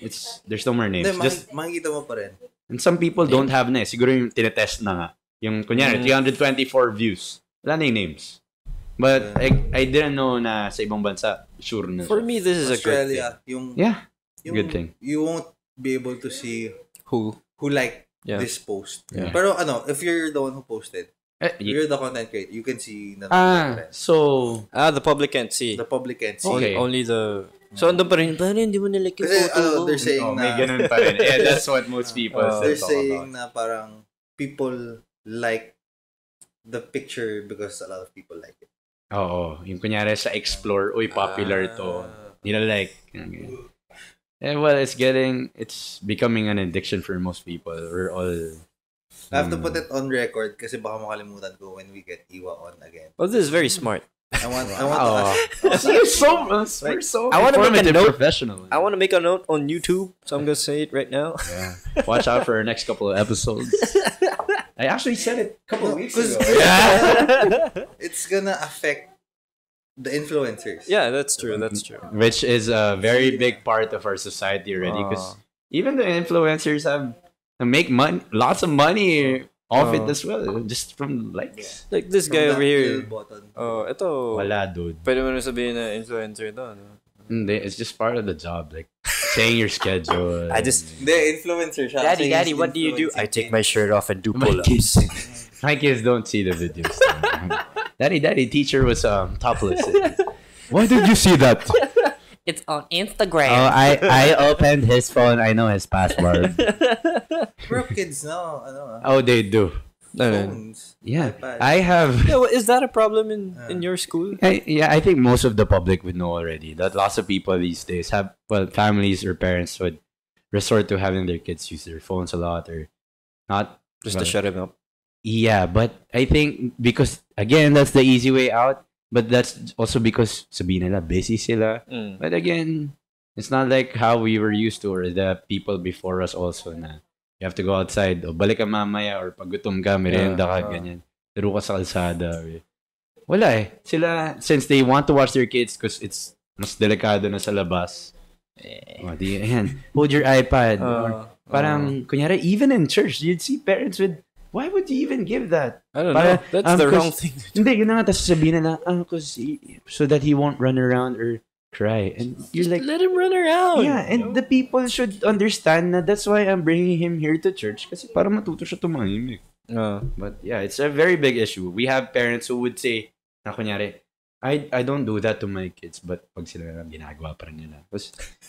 there's no more names. Just makikita mo pa rin. And some people don't have na eh. Siguro yung tinetest na nga. Yung, kunyari, 324 views. Wala na yung names. But I didn't know na sa ibang bansa, sure na. For me, this is Australia, a good thing. Yung good thing. You won't be able to see who like this post. Yeah. Pero if you're the one who posted, you're the content creator, you can see na the public can't see. The public can't see. Okay. Only the... So, andun pa rin, hindi mo nilike yung Kasi, photo mo. they're saying may ganun pa rin. Yeah, that's what most people they're talk saying about. na parang people like the picture because a lot of people like it. Oo. Yung kunyari sa Explore, popular to. Nila like. And well, it's becoming an addiction for most people. We're all... I have to put it on record kasi baka makalimutan ko when we get Iwa on again. Oh, this is very smart. I want to ask. We're so I want to make a note. Professional. I want to make a note on YouTube, so I'm gonna say it right now. Yeah. Watch out for our next couple of episodes. I actually said it a couple of weeks ago. It's gonna affect the influencers. Yeah, that's true. Which is a very big part of our society already, because even the influencers make money, lots of money off it as well, just from likes. Like this guy over here. Ito. Wala, dude. Pwede mo na sabihin na influencer ito, no? Hindi, it's just part of the job, like saying your schedule. The influencer siya. Daddy, what do you do? I take my shirt off and do pull-ups. My kids don't see the videos. Daddy, teacher was topless. Why did you see that? It's on Instagram. Oh, I opened his phone. I know his password. Bro, kids now, Oh, they do. Phones. Yeah, iPad. I have. Yeah, well, is that a problem in your school? I think most of the public would know already that lots of people these days families or parents would resort to having their kids use their phones a lot or not. Just to shut them up. Yeah, but I think because again that's the easy way out. But that's also because sabihin nila busy sila. But again, it's not like how we were used to or the people before us also na you have to go outside o balik ka mamaya or pag gutom ka, merienda ka, ganyan. Laro ka sa kalsada. Wala Sila, since they want to watch their kids because it's mas delikado na sa labas. Ayan, hold your iPad. Parang, kunyari, even in church, you'd see parents with, why would you even give that? I don't know. That's the wrong thing. Hindi, yun na nga. Tapos sabihin na so that he won't run around or cry. And you're like, let him run around. Yeah, and the people should understand na that's why I'm bringing him here to church kasi para matuto siya tumahimik. But yeah, it's a very big issue. We have parents who would say, na kunyari, I don't do that to my kids, but pag sila na ginagawa pa rin nila.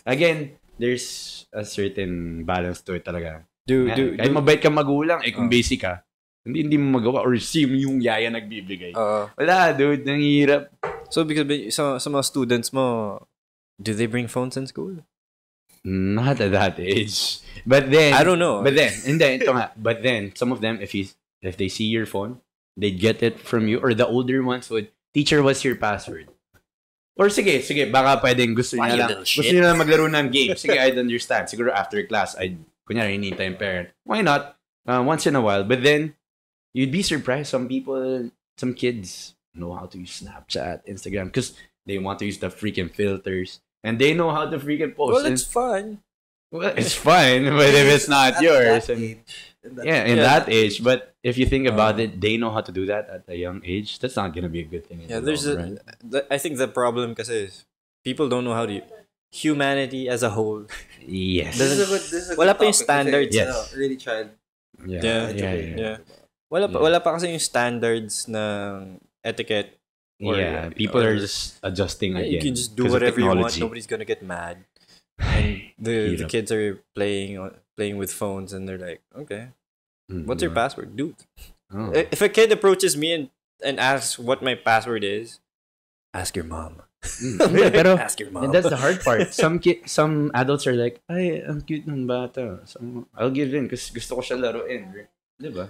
Again, there's a certain balance to it talaga. Kahit mabait ka magulang, kung basic ka, hindi mo magawa or sim yung yaya nagbibigay. Wala, dude, nanghihirap. So, because some mga students mo, do they bring phones in school? Not at that age. But then, I don't know. But then, hindi, ito nga. But then, some of them, if they see your phone, they'd get it from you, or the older ones would, teacher, what's your password? Or sige, baka pwedeng gusto niya lang maglaro ng game. Sige, I'd understand. Siguro after class, kunyari, hinihintay yung parent. Why not? Once in a while. But then, you'd be surprised. Some kids know how to use Snapchat, Instagram, because they want to use the freaking filters. And they know how to freaking post. Well, it's fun. Well, it's fine, but if it's not yours. In that age. But if you think about it, they know how to do that at a young age. That's not going to be a good thing. Yeah, I think the problem is people don't know how to... Humanity as a whole. Yes. This is a wala good pa yung topic standards. Yes. Early child. Yeah. Wala pa kasi yung standards ng etiquette. People are just adjusting again. You can just do whatever you want. Nobody's gonna get mad. And the kids are playing with phones and they're like, okay, what's your password? Dude. Oh. If a kid approaches me and asks what my password is, ask your mom. Pero, ask your mom. And that's the hard part. Some adults are like, ay, ang cute ng bata. So, I'll give in kasi gusto ko siya laruin. Diba?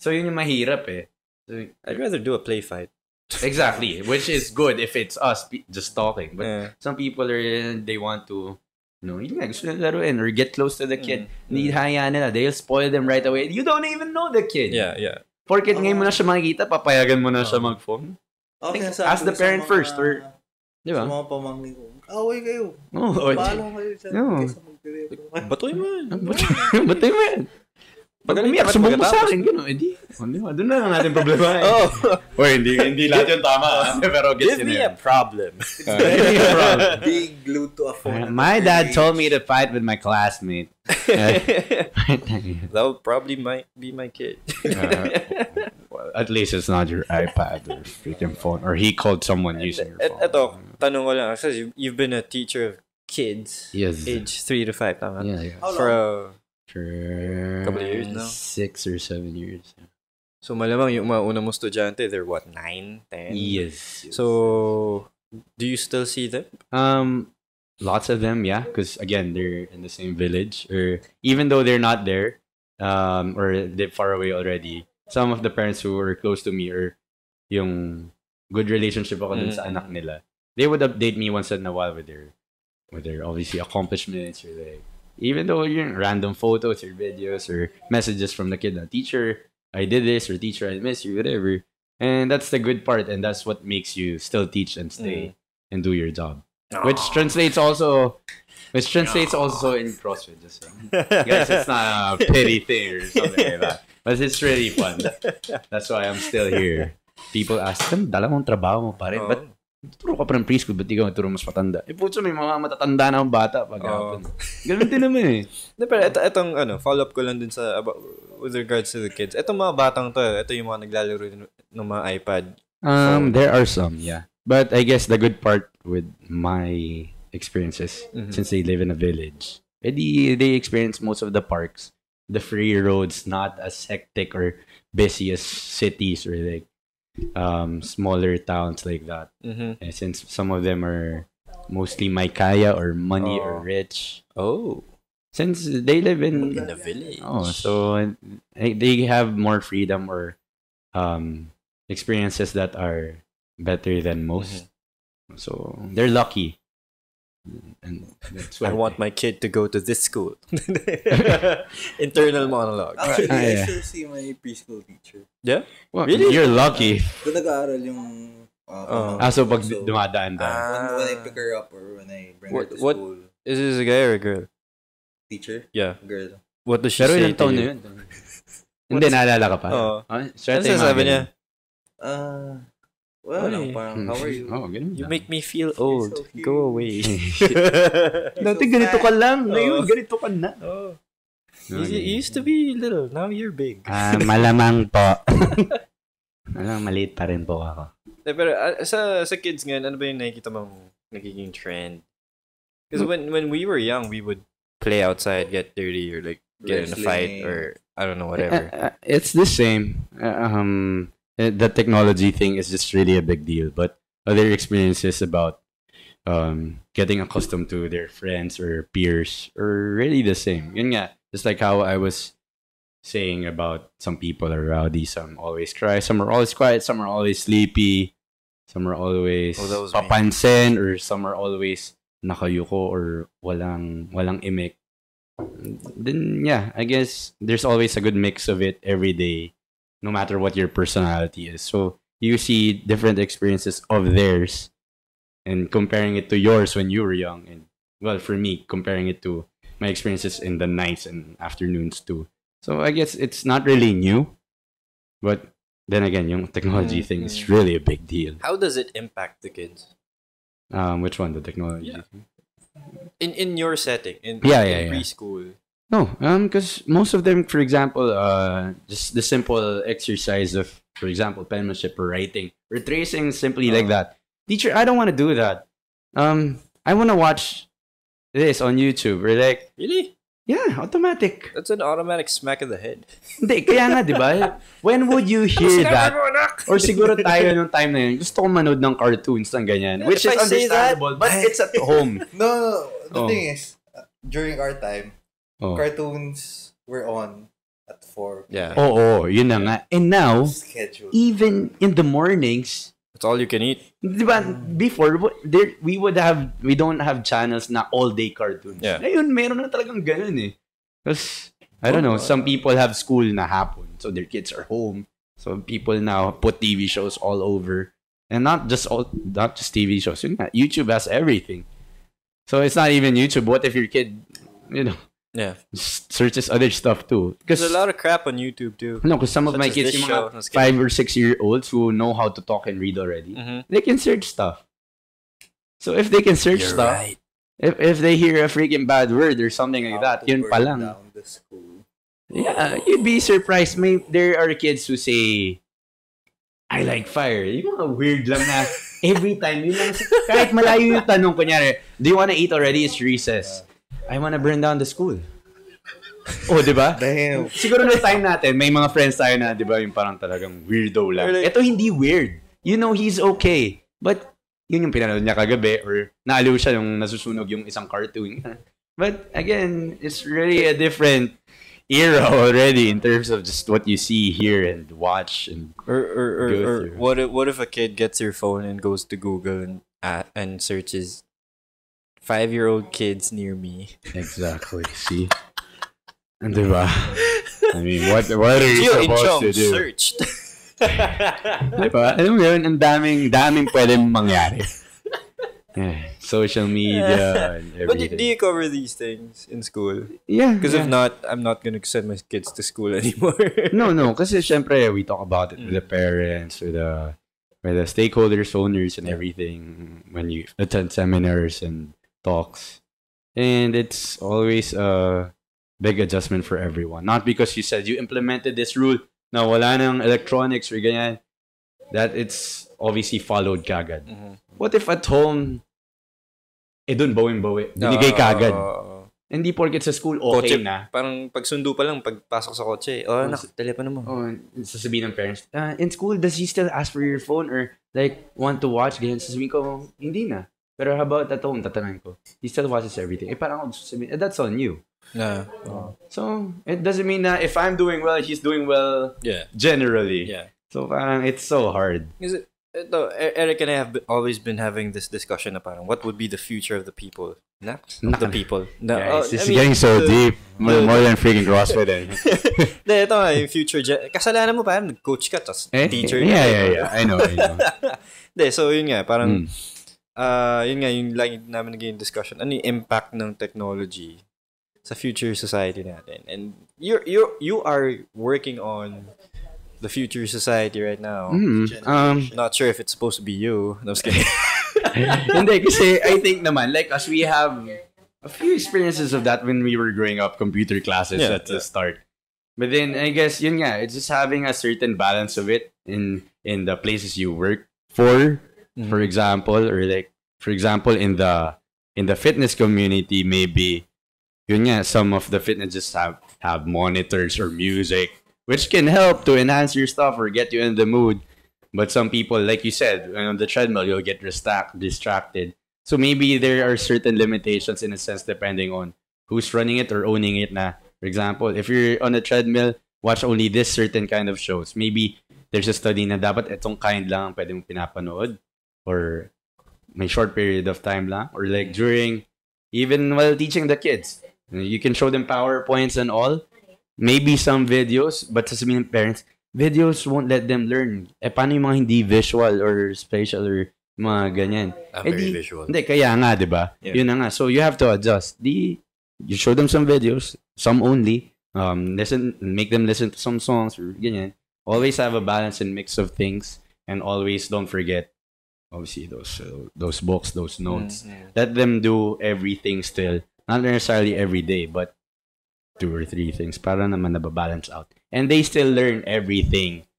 So, yun yung mahirap So, I'd rather do a play fight. Exactly. Which is good if it's us just talking. But some people they want to, yun nga, gusto nila laruin or get close to the kid. Haya nila. They'll spoil them right away. You don't even know the kid. Yeah. Porket ngayon mo na siya makikita, papayagan mo na siya mag-phone. Okay, ask the parent first. Or, di ba? Sa mga pamangkin ko, away kayo. Bahala kayo dyan. No. Kesa magdireto. Batoy mo yan. Batoy mo yan. Pag umiyak, sumbong mo sa akin, gano'n, edi, doon na lang natin problema eh. O, hindi lahat yung tama. Pero give me a problem. Being glued to a phone. My dad told me to fight with my classmate. That would probably might be my kid. Well, at least it's not your iPad or freaking phone. Or he called someone using your phone. Ito, tanong ko lang. Kasi you've been a teacher of kids. Yes. Age 3 to 5, tama? Yeah. For a couple of years now? 6 or 7 years. So malamang yung mga una mo estudyante, they're what, 9, 10? Yes. So, do you still see them? Lots of them, yeah. Because again, they're in the same village. Or even though they're not there, or they're far away already, some of the parents who were close to me or yung good relationship ako dun sa anak nila, they would update me once in a while with their obviously accomplishments or like, even though yung random photos or videos or messages from the kid, teacher, I did this, or teacher, I miss you, whatever. And that's the good part, and that's what makes you still teach and stay and do your job. Which translates also in CrossFit. Just saying. Guys, it's not a pity thing or something like that. But it's really fun. That's why I'm still here. People ask, dala mong trabaho mo pa rin. But turo ka pa ng preschool, ba't ikaw turo mas matanda? Putso, may mga matatanda na ang bata pag hapon. Ganun din naman eh. Pero itong follow-up ko lang dun sa with regards to the kids. Itong mga batang to, ito yung mga naglalaro ng mga iPad. There are some, yeah. But I guess the good part with my experiences, since they live in a village, they experience most of the parks, the free roads, not as hectic or busy as cities or like smaller towns like that. Since some of them are mostly may kaya or money or rich. Since they live in a village. So they have more freedom or experiences that are better than most. So they're lucky. And that's I want my kid to go to this school. Internal monologue. Actually, I still see my preschool teacher. Yeah? Well, really? You're lucky. Doon nag-aaral yung... so pag dumadaan when I pick her up or when I bring her to school. Is this a guy or a girl? Teacher? Yeah. Girl. What does she Pero say ilang taon na yun? Hindi, naalala ka pa? Ano sabi niya? Well, parang, how are you? You make me feel old. So go away. Dati ganito ka lang. Ngayon, ganito ka na. You used to be little. Now you're big. Malamang po. Maliit pa rin po ako. Pero sa kids ngayon, ano ba yung nakikita mong nagiging trend? Because when we were young, we would play outside, get dirty, or like get in a fight, or I don't know, whatever. It's the same. The technology thing is just really a big deal, but other experiences about getting accustomed to their friends or peers are really the same. Yun nga, just like how I was saying about some people are rowdy, some always cry, some are always quiet, some are always sleepy, some are always papansin, or some are always nakayuko or walang imik. Then yeah, I guess there's always a good mix of it every day, no matter what your personality is. So you see different experiences of theirs and comparing it to yours when you were young. And well, for me, comparing it to my experiences in the nights and afternoons too. So I guess it's not really new, but then again, yung technology thing is really a big deal. How does it impact the kids? Which one? The technology thing? In your setting, in preschool. No, because most of them, for example, just the simple exercise of, for example, penmanship or writing or tracing, simply like that. Teacher, I don't want to do that. I want to watch this on YouTube. Or like, really? Yeah, automatic. That's an automatic smack in the head. Hindi, kaya nga, di ba? When would you hear that? Or siguro tayo nung time na yun, gusto kong manood ng cartoons ng ganyan. Yeah, which is understandable, but it's at home. No. The thing is, during our time, cartoons were on at 4. Yeah. Yun na nga. And now, schedule. Even in the mornings, that's all you can eat. Diba, before, we don't have channels na all-day cartoons. Yeah. Ngayon, meron na talagang ganun eh. Because, I don't know, some people have school na hapon, so their kids are home. So people now put TV shows all over. And not just TV shows. Yun nga, YouTube has everything. So it's not even YouTube. What if your kid, Yeah. Searches other stuff too. There's a lot of crap on YouTube too. No, because some of my kids, yung mga 5 or 6 year olds who know how to talk and read already, they can search stuff. So if they can search stuff, right. if they hear a freaking bad word or something like that, yun pa lang. Yeah, you'd be surprised. There are kids who say, I like fire. Yung mga weird lang na every time. Yun lang, kahit malayo yung tanong, kunyari, do you wanna eat already? It's recess. I wanna burn down the school. Oh, di ba? Damn. Siguro na time natin, may mga friends tayo na, di ba, yung parang talagang weirdo lang. Ito hindi weird. You know, he's okay. But, yun yung pinanood niya kagabi or naaliw siya nung nasusunog yung isang cartoon. But, again, it's really a different era already in terms of just what you see, hear, and watch. And or what if a kid gets your phone and goes to Google and searches 5-year-old kids near me? Exactly. See? And diba? I mean, what are you Gio supposed Inciong to do? Searched. Diba? Alam mo yun, ang daming pwedeng mangyari. Yeah, social media and everything. But do you cover these things in school? Yeah. Because if not, I'm not gonna send my kids to school anymore. No. Kasi syempre, we talk about it with the parents, with the stakeholders, owners, and everything when you attend seminars and talks. And it's always a big adjustment for everyone. Not because you said you implemented this rule na wala nang electronics or ganyan, that it's obviously followed kagad. What if at home, dun bawing-bawi, binigay kagad. Hindi porket sa school, okay kotse, na. Parang pagsundo pa lang, pagpasok sa kotse, telepono mo. Sasabihin ng parents, in school, does he still ask for your phone or like want to watch? Ganyan, sasabihin ko, hindi na. Pero how about at home, tatanungin ko, he still watches everything. Parang ako sasabihin, that's on you. Yeah. So, it doesn't mean that if I'm doing well, he's doing well generally. Yeah. So, parang it's so hard. Is it? Eric and I have always been having this discussion na parang what would be the future of the people? The people. Guys, this is getting so deep. More than freaking CrossFit. Ito nga, yung future. Kasalanan mo parang nag-coach ka, tapos teacher. Yeah. I know. So yun nga, parang yun nga, yung lagi namin naging discussion. Ano yung impact ng technology sa future society natin? And you are working on the future society right now. Not sure if it's supposed to be you. No, I was kidding. Hindi, kasi I think naman, like us, we have a few experiences of that when we were growing up, computer classes at the start. But then, I guess, yun nga, it's just having a certain balance of it in the places you work for example, or like, for example, in the fitness community, maybe, yun nga, some of the fitness just have monitors or music, which can help to enhance your stuff or get you in the mood. But some people, like you said, on the treadmill, you'll get distracted. So maybe there are certain limitations in a sense depending on who's running it or owning it na. For example, if you're on a treadmill, watch only this certain kind of shows. Maybe there's a study na dapat itong kind lang ang pwede mong pinapanood or may short period of time lang. Or like during, even while teaching the kids, you can show them PowerPoints and all. Maybe some videos, but sasabihin ng parents, videos won't let them learn. Paano yung mga hindi visual or spatial or mga ganyan? Very visual. Hindi, kaya nga, di ba? Yeah. Yun na nga. So, you have to adjust. You show them some videos, some only. Make them listen to some songs or ganyan. Always have a balance and mix of things. And always don't forget, obviously, those books, those notes. Let them do everything still. Not necessarily every day, but 2 or 3 things para naman nababalance out. And they still learn everything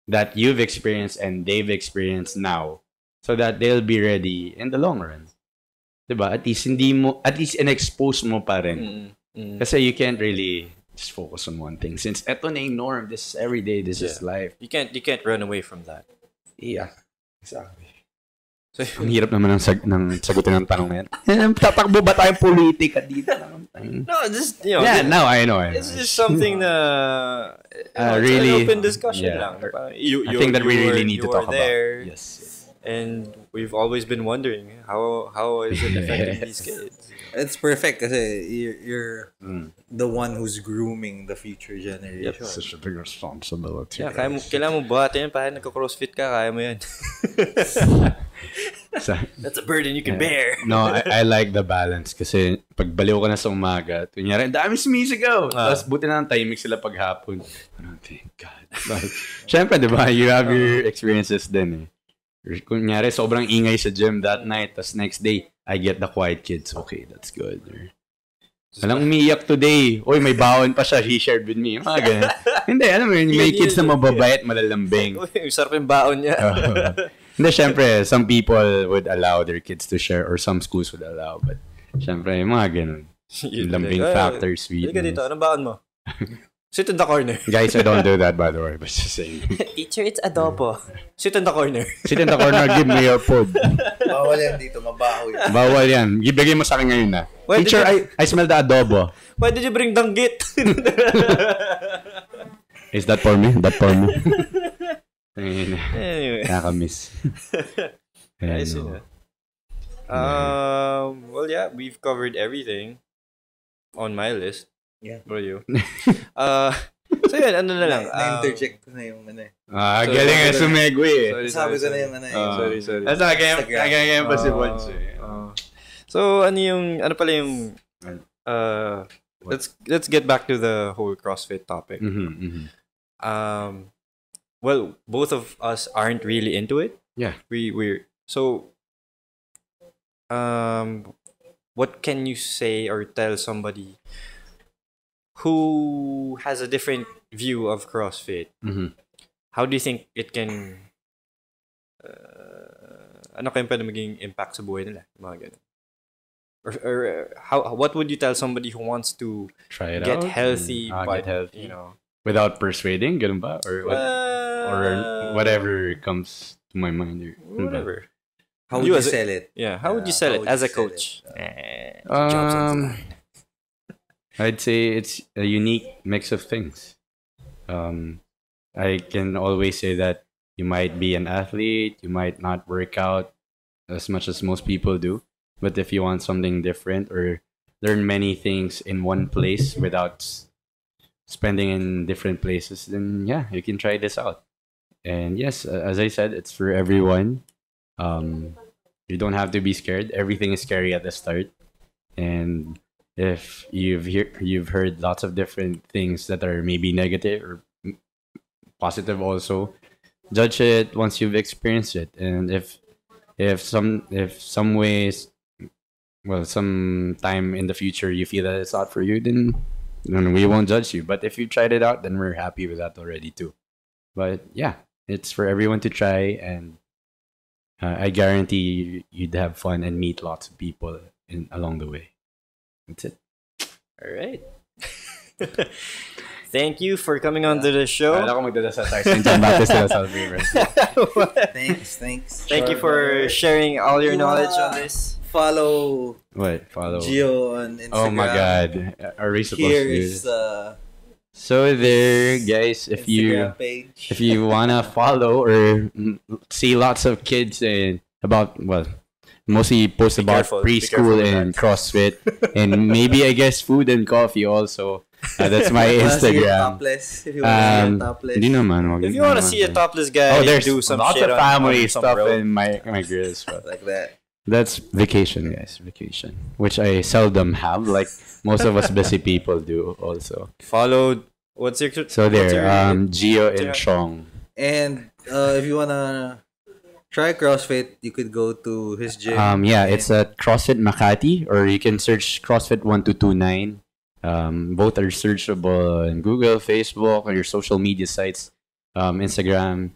that you've experienced and they've experienced now so that they'll be ready in the long run. Diba? At least in-expose mo pa rin. Kasi you can't really just focus on one thing. Since eto na yung norm, this is everyday, this is life. You can't run away from that. Yeah. Exactly. So, ang hirap naman ng sagutin ng tanong na yan. Tatakbo ba tayong politika dito? No, just, yeah, no, I know. It's just something na really an open discussion lang. I think that we really need to talk about. Yes. And we've always been wondering how is it affecting these kids? It's perfect kasi you're the one who's grooming the future generation. Yep. Such a big responsibility. Yeah, kailangan mo buhatin yan. Parang nagka-CrossFit ka, kaya mo yan. That's a burden you can bear. No, I like the balance kasi pag baliw ka na sa umaga, kunyari, dami sumisigaw. Tapos buti na ng timing sila paghapon. Thank God. Siyempre, di ba? You have your experiences din eh. Kunyari, sobrang ingay sa gym that night. Tapos next day, I get the quiet kids. Okay, that's good. Walang umiiyak today. Oy, may baon pa siya. He shared with me. Mga ganun. Hindi, alam mo yun. May kids na mababait, malalambing. Uy, sarap yung baon niya. Hindi, syempre, some people would allow their kids to share or some schools would allow. But, syempre, yung mga ganun. Yung lambing factor, sweetness. Hindi ka dito. Anong baon mo? Sit in the corner. Guys, I don't do that, by the way. But just saying. Teacher, it's adobo. Sit in the corner. Sit in the corner, give me your food. Bawal yan dito, mabaho yan. Bawal yan. Ibigay mo sa akin ngayon na. Teacher, I smell the adobo. Why did you bring danggit? Is that for me? That for me? Anyway. Nakakamiss. Nice, well, yeah, we've covered everything on my list. Yeah. For you. So yun, ano na lang. Na-interject ko na yung ano eh. Galing nga sumegway eh. Sabi ko na yung ano eh. Sorry. That's ganyan pa si Bonds eh. So, ano pala yung, let's get back to the whole CrossFit topic. Well, both of us aren't really into it. Yeah. So, what can you say or tell somebody who has a different view of CrossFit? How do you think it can ano kaya pwede maging impact sa buhay nila? Mga ganun. Or what would you tell somebody who wants to try it get out healthy, but, get healthy, you know, without persuading, ganun ba? Or whatever comes to my mind. Whatever. How would you sell it? Yeah, how would you sell it as a coach? I'd say it's a unique mix of things. I can always say that you might be an athlete, you might not work out as much as most people do, but if you want something different or learn many things in one place without spending in different places, then yeah, you can try this out. And yes, as I said, it's for everyone. You don't have to be scared. Everything is scary at the start, and if you've heard lots of different things that are maybe negative or positive also, judge it once you've experienced it. And if some ways, well, some time in the future you feel that it's not for you, then we won't judge you. But if you tried it out, then we're happy with that already too. But yeah, it's for everyone to try, and I guarantee you'd have fun and meet lots of people along the way. That's it. All right. Thank you for coming on to the show. Thanks. Thank you for sharing all your knowledge on this. Follow Gio on Instagram. Oh my God. Are we supposed Here to do is this? So there, guys, if you wanna follow or see lots of kids and mostly post about preschool and CrossFit and maybe I guess food and coffee also. That's my Instagram. Topless, if you want topless. If you want to see a topless guy, there's do some lots shit of family stuff road. in my grills. Like that. That's vacation, guys. Vacation, which I seldom have. Like most of us busy people do also. Follow. What's your Gio Inciong. And if you wanna try CrossFit, you could go to his gym. It's at CrossFit Makati, or you can search CrossFit 1229. Both are searchable in Google, Facebook, or your social media sites, Instagram,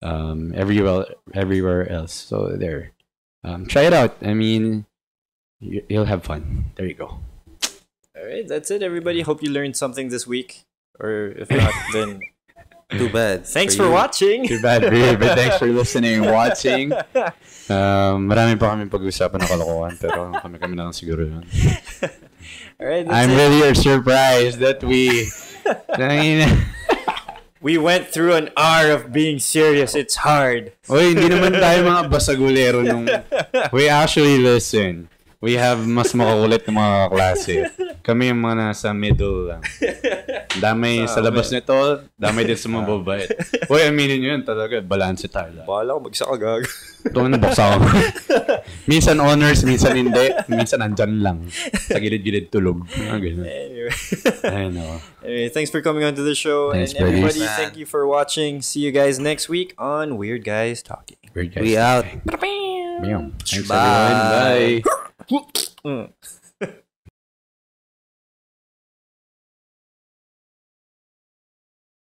everywhere else. So there, try it out. I mean, you'll have fun. There you go. All right, that's it, everybody. Hope you learned something this week, or if not, then too bad. Thanks for watching. Too bad, but thanks for listening and watching. Marami pa kami pag-usapan na kalokohan, pero kami na lang siguro yun. Alright, I'm really surprised that we went through an hour of being serious. It's hard. Oy, hindi naman tayo mga basagulero nung we actually listen. We have mas makukulit na mga klase. Kami yung mga nasa middle lang. Damay sa labas nito, damay din sa mga babae. Uy, aminin nyo yun talaga. Balance tayo lang. Bahala ko, mag-isa ka gag. Ito na, buksa ko. Minsan honors, minsan hindi. Minsan andyan lang. Sa gilid-gilid tulog. Ganun. Anyway. I know. Anyway, thanks for coming on to the show. Thanks, and everybody, buddies. thank you for watching. See you guys next week on Weird Guys Talking. Weird guys. We out. Thanks Bye. everyone. Bye.